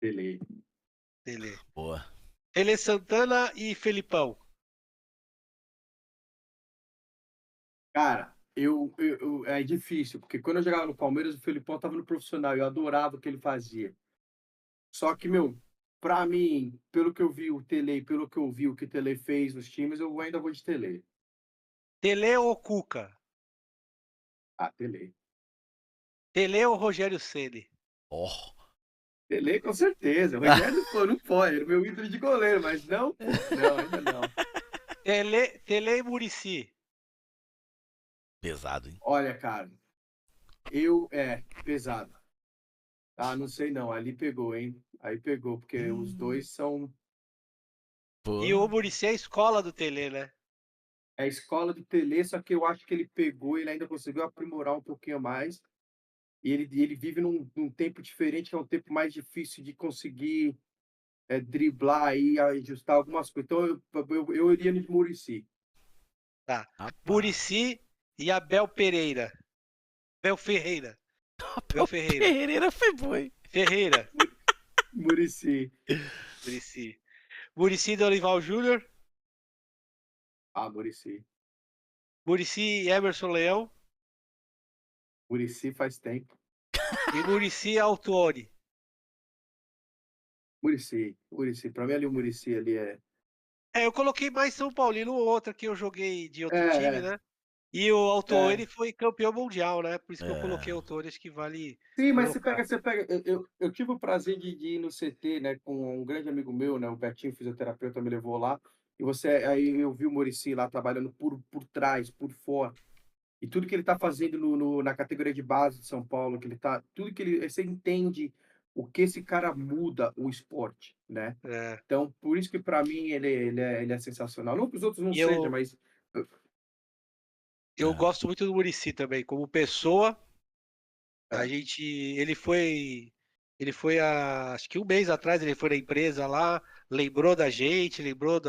Pelé. Tele. Boa. Tele Santana e Felipão. Cara, é difícil, porque quando eu jogava no Palmeiras, o Felipão estava no profissional, eu adorava o que ele fazia. Só que, meu, pra mim, pelo que eu vi o Tele, pelo que eu vi o que o Tele fez nos times, eu ainda vou de Tele. Tele ou Cuca? Ah, Tele. Tele ou Rogério Ceni? Ó. Tele, com certeza. O Rogério, pô, não pode. Era o meu ídolo de goleiro, mas não, pô. Não, ainda não. Tele e Muricy. Pesado, hein? Olha, cara, pesado. Ah, não sei não. Ali pegou, hein? Aí pegou, porque os Hum, dois são. E pô. o Muricy é a escola do Tele, né? É a escola do Tele, só que eu acho que ele pegou, ele ainda conseguiu aprimorar um pouquinho mais. E ele vive num tempo diferente, que é um tempo mais difícil de conseguir driblar e ajustar algumas coisas. Então eu iria no Muricy. Tá. Rapaz. Muricy e Abel Pereira. Abel Ferreira. Abel O Ferreira. Pereira foi bom, hein? Ferreira. Muricy. Muricy. Muricy Dorival Júnior. Ah, Muricy. Muricy Emerson Leão. Muricy faz tempo. E Muricy Autuori. Muricy. Muricy. Pra mim ali o Muricy ali é. É, eu coloquei mais São Paulino, outra que eu joguei de É, outro time, é, né? E o Autuori é. foi campeão mundial, né? Por isso que eu coloquei É. Autuori, acho que vale Sim, mas colocar. você pega. Eu tive o prazer de ir no CT, né, com um grande amigo meu, né, o Betinho, fisioterapeuta, me levou lá. E aí eu vi o Muricy lá trabalhando por trás, por fora. E tudo que ele está fazendo na categoria de base de São Paulo, que ele tá, tudo que ele, você entende o que esse cara muda o esporte, né? É. Então, por isso que para mim ele é sensacional. Não que os outros não E sejam, mas eu É. gosto muito do Muricy também, como pessoa. A é, gente, ele foi acho que um mês atrás, ele foi na empresa lá, lembrou da gente, lembrou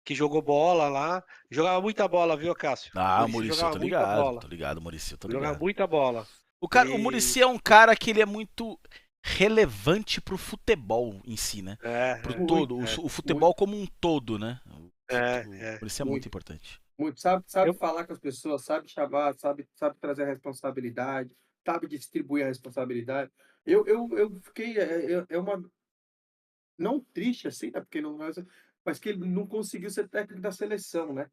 que jogou bola lá. Jogava muita bola, viu, Cássio? Ah, o Muricy Muricy, eu jogava tô muita ligado. bola. Tô ligado, Muricy, eu tô Jogava ligado. muita bola. O Ele Muricy é um cara que ele é muito relevante pro futebol em si, né? Pro é, todo, muito, o futebol muito, como um todo, né? O é. Muricy é muito muito, importante. muito. Sabe Eu, falar com as pessoas, sabe chamar, sabe trazer a responsabilidade, sabe distribuir a responsabilidade. Eu fiquei, é uma não triste assim, né, porque não, mas que ele não conseguiu ser técnico da seleção, né?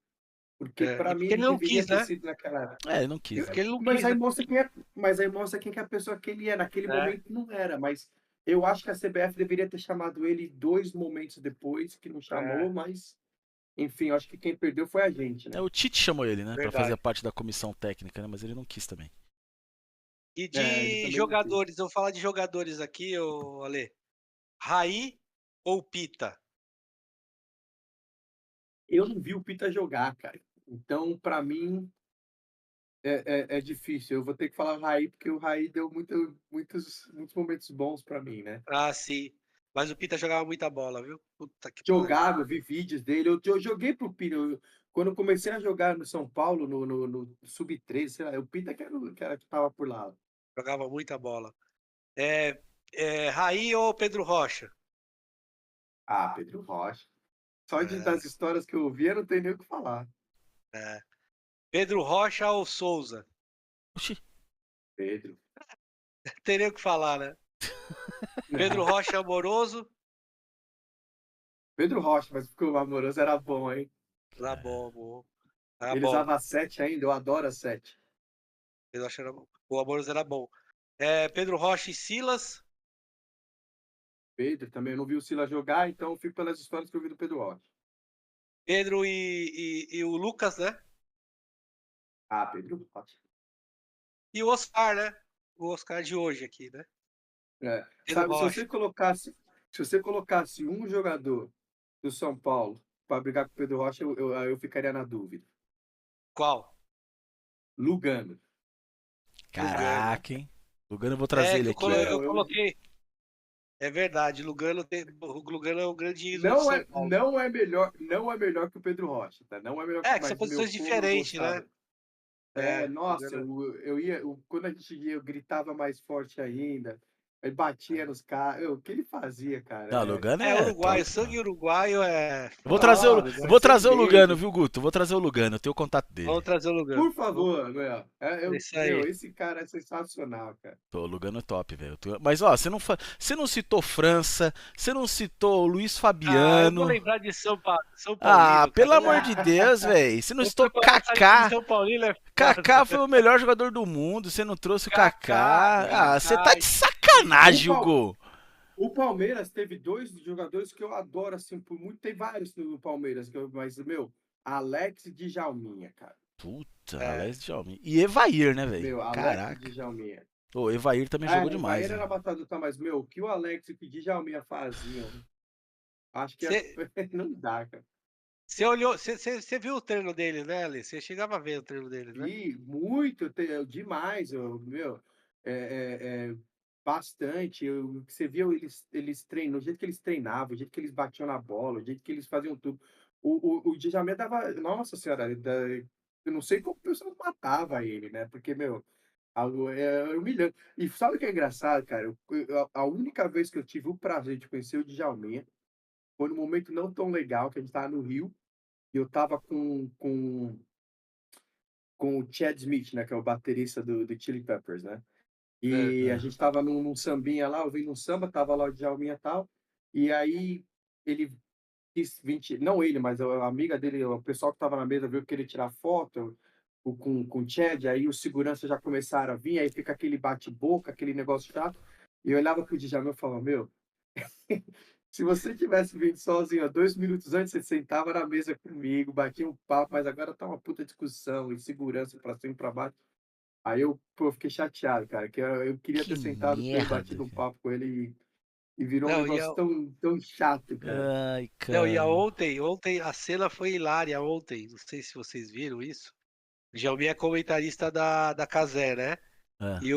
Porque E para mim porque ele ele não deveria quis, ter né? sido naquela época. É, ele não quis, né? Porque ele não Mas quis, aí né? mostra quem é, mas aí mostra quem que é a pessoa que ele é. Naquele É, momento não era, mas eu acho que a CBF deveria ter chamado ele 2 momentos depois, que não é, chamou, mas enfim, eu acho que quem perdeu foi a gente, É, né? o Tite chamou ele, né, pra fazer verdade. parte da comissão técnica, né, mas ele não quis também. E É, ele de também não quis. jogadores, eu vou falar de jogadores aqui, ô Ale. Raí ou Pita? Eu não vi o Pita jogar, cara. Então, para mim, é difícil. Eu vou ter que falar Raí, porque o Raí deu muitos momentos bons para mim, né? Ah, sim. Mas o Pita jogava muita bola, viu? Puta que pariu. Jogava, eu vi vídeos dele. Eu joguei pro Pita. Quando eu comecei a jogar no São Paulo, no Sub-13, sei lá, o Pita que tava por lá. Jogava muita bola. É, Raí ou Pedro Rocha? Ah, Pedro Rocha. Só É, das histórias que eu ouvi, eu não tenho nem o que falar. é. Pedro Rocha ou Souza? Oxi, Pedro. Teria o que falar, né? Pedro Rocha é amoroso? Pedro Rocha, mas porque o Amoroso era bom, hein? Tá bom, bom. Tá Ele bom. usava a 7 ainda, eu adoro a 7. Pedro Rocha era bom. O amoroso era bom. Pedro Rocha e Silas? Pedro também, eu não vi o Silas jogar, então eu fico pelas histórias que eu vi do Pedro Rocha. Pedro e o Lucas, né? Ah, Pedro Rocha. E o Oscar, né? O Oscar de hoje aqui, né? É. Pedro Sabe, Rocha. se você colocasse um jogador do São Paulo para brigar com o Pedro Rocha, eu ficaria na dúvida. Qual? Lugano. Lugano. caraca, hein? Lugano, eu vou trazer É, ele que aqui, hein? eu coloquei. É verdade, o Lugano é o grande ídolo de Não São é, Paulo. não é melhor que o Pedro Rocha, tá? Não é melhor que, Que são mas meu, posições como eu diferentes, né? gostava. Nossa, Lugano. quando a gente ia, eu gritava mais forte ainda. Ele batia nos caras. O que ele fazia, cara? Não, Lugano É é uruguaio, top, sangue mano. uruguaio é Eu vou foda. trazer o, Nossa, eu Uruguai. vou sem trazer o Lugano, medo. viu, Guto? Eu vou trazer o Lugano, eu tenho o contato dele. Vamos trazer o Lugano. Por favor, meu. É isso aí. Esse cara é sensacional, cara. Pô, o Lugano é top, velho. Mas, ó, você não citou França, você não citou o Luiz Ah, eu vou Fabiano. lembrar de São Ah, Paulino, cara. pelo amor de Deus, velho. Você não Eu citou fui falar essa de Kaká. São Paulino é Kaká foda. foi o melhor jogador do mundo. Você não trouxe o Kaká, Kaká. Ah, você Kaká tá de O, sacanagem, Pal- Hugo. o Palmeiras teve 2 jogadores que eu adoro, assim, por muito. Tem vários no Palmeiras, mas, meu, Alex e Djalminha, cara. Puta, É. Alex Djalmin. E Evair, né, velho? Meu, Alex e Caraca. Djalminha. O Evair também jogou O Bahia demais, né? era batado, tá, mas, meu, o que o Alex e o Djalminha faziam, acho que não dá, cara. Você olhou, você viu o treino deles, né, Ali? Você chegava a ver o treino deles, né? E muito, demais, meu, é, bastante. Você viu eles treinam, o jeito que eles treinavam, o jeito que eles batiam na bola, o jeito que eles faziam tudo. O Djalmin dava, nossa senhora, eu não sei como o pessoal matava ele, né? Porque, meu, algo é humilhante. E sabe o que é engraçado, cara? A única vez que eu tive o prazer de conhecer o Djalmin foi num momento não tão legal, que a gente tava no Rio, e eu tava com o Chad Smith, né, que é o baterista do Chili Peppers, né? É. E a É. gente tava num sambinha lá, ouvindo um samba, tava lá o Djalminha e tal, e aí ele quis vir, não ele, mas a amiga dele, o pessoal que tava na mesa veio querer tirar foto com o Chad, aí os seguranças já começaram a vir, aí fica aquele bate-boca, aquele negócio chato, e eu olhava pro Djalminha e falava, meu, se você tivesse vindo sozinho há 2 minutos antes, você sentava na mesa comigo, batia um papo, mas agora tá uma puta discussão, insegurança pra cima e pra baixo. Aí eu fiquei chateado, cara, que eu queria Que ter sentado com ele, merda, batido um cara. papo com ele e virou um Não, negócio tão chato, cara. Ai, não, e cara. ontem a cena foi hilária ontem. Não sei se vocês viram isso. O Djalmin é comentarista da Cazé, né? É. E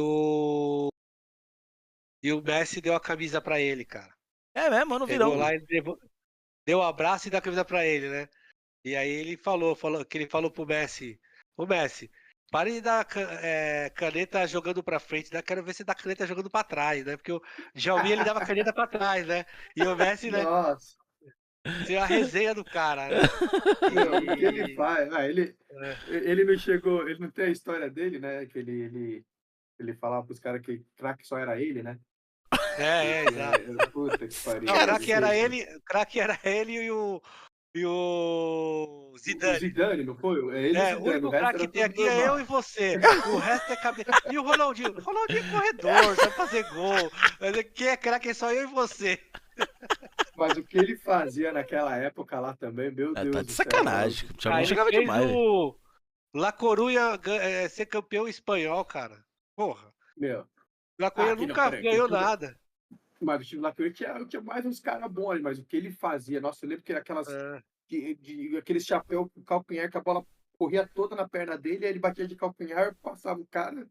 o Messi deu a camisa pra ele, cara. É mesmo, eu não vi Chegou não. lá e deu um abraço e deu a camisa pra ele, né? E aí ele falou que ele falou pro Messi, ô Messi, pare de dar caneta jogando pra frente, né? Quero ver você dar caneta jogando pra trás, né? Porque o Djalmin ele dava caneta pra trás, né? E o Messi, né? Nossa, Tinha a resenha do cara, né? meu, o que ele E, faz? é, Ele não chegou, ele não tem a história dele, né? Que ele falava pros caras que craque só era ele, né? Exato. Puta que pariu. Não, o Cara, craque era ele e o O Zidane. Zidane, não foi? É ele e o O Zidane, o único resto craque era que tem tudo aqui é eu normal. e você. O resto é cabeça. E o Ronaldinho? Ronaldinho é corredor, sabe fazer gol. Mas quem é craque é só eu e você. Mas o que ele fazia naquela época lá também, meu Tá Deus de do céu. sacanagem. O Thiagão Ele chegava fez demais, velho. o La Coruña ser campeão espanhol, cara. Porra. Meu. La Coruña Aqui não, nunca peraí. ganhou nada. Mas o time lá tinha mais uns caras bons ali, mas o que ele fazia, nossa, eu lembro que era aquelas. É. Aquele chapéu com calcanhar que a bola corria toda na perna dele, aí ele batia de calcanhar, passava o cara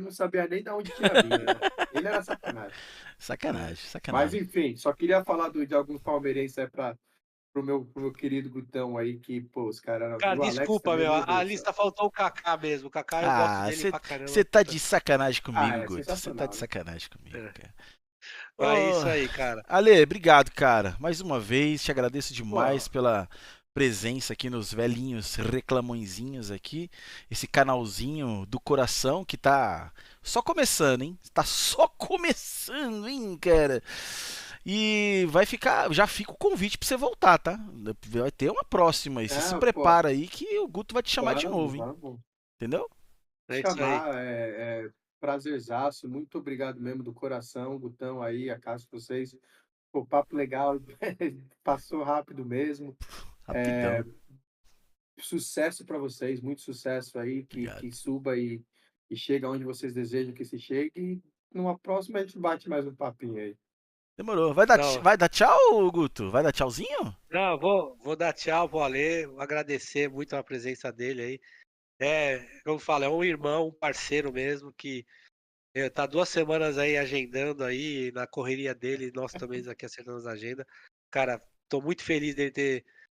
não sabia nem de onde tinha vindo. Né? Ele era sacanagem. Sacanagem, Mas sacanagem. enfim, só queria falar de alguns palmeirenses aí pro meu querido Gutão aí, que, pô, os caras. Cara, O Alex desculpa, também, meu. meu Deus A do céu. lista faltou o Kaká mesmo. O Kaká eu gosto Ah, dele pra caramba. você tá de sacanagem comigo, É Guto. Você tá sensacional, de né? sacanagem comigo, É. cara. Mas é Ô, isso aí, cara. Ale, obrigado, cara. Mais uma vez, te agradeço demais Pô, pela presença aqui nos velhinhos reclamõezinhos aqui. Esse canalzinho do coração que tá só começando, hein? Tá só começando, hein, cara? E vai ficar, já fica o convite pra você voltar, tá? Vai ter uma próxima aí. Você se pô, prepara aí que o Guto vai te chamar de novo, hein? vamos. Entendeu? É isso aí. Chamar, prazerzaço, muito obrigado mesmo do coração, Gutão aí, a casa de vocês, o papo legal, passou rápido mesmo, Rapidão. sucesso para vocês, muito sucesso aí, Obrigado. que suba e chega onde vocês desejam que se chegue, e numa próxima a gente bate mais um papinho aí. Demorou. Não, Vai dar tchau, Guto? Vai dar tchauzinho? não, vou dar tchau pro Ale, agradecer muito a presença dele aí. Como eu falo, é um irmão, um parceiro mesmo, que tá 2 semanas aí agendando aí, na correria dele, nós também aqui acertamos a agenda. Cara, tô muito feliz dele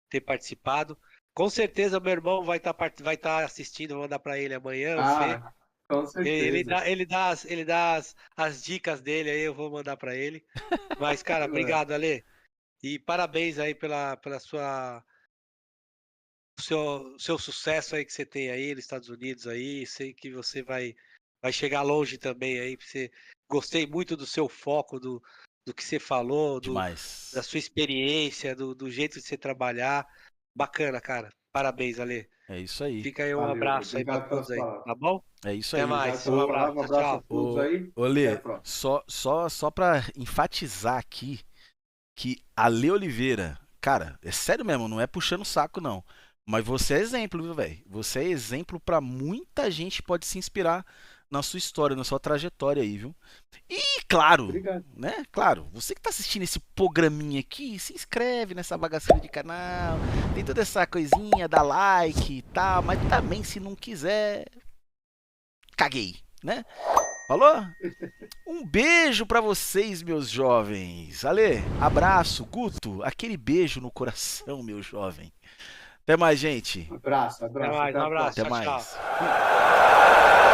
ter participado. Com certeza meu irmão vai tá assistindo, vou mandar pra ele amanhã, o Fê. Com Ele certeza. dá as dicas dele aí, eu vou mandar pra ele. Mas, cara, obrigado, Ale. E parabéns aí pela seu sucesso aí que você tem aí nos Estados Unidos aí. Sei que você vai chegar longe também aí. Gostei muito do seu foco, do que você falou, Demais. da sua experiência, do jeito de você trabalhar. Bacana, cara. Parabéns, Ale. É isso aí. Fica aí um Valeu, abraço aí pra obrigado pelas todos aí, palavras. tá bom? É isso Até aí. mais. Obrigado Um pelas abraço. palavras, um Tchau, abraço a tchau. todos aí, Ô, até a Lê, próxima. só pra enfatizar aqui que a Lê Oliveira, cara, é sério mesmo, não é puxando o saco, não. Mas você é exemplo, viu, velho? Você é exemplo pra muita gente que pode se inspirar na sua história, na sua trajetória aí, viu? E claro, Obrigado. né? Claro, você que tá assistindo esse programinha aqui, se inscreve nessa bagaceira de canal, tem toda essa coisinha, dá like e tal, mas também se não quiser, caguei, né? Falou? Um beijo pra vocês, meus jovens. Ale, abraço, Guto, aquele beijo no coração, meu jovem. Até mais, gente. Abraço, Até abraço, mais. até Um a abraço. Até próxima. Tchau, mais. tchau.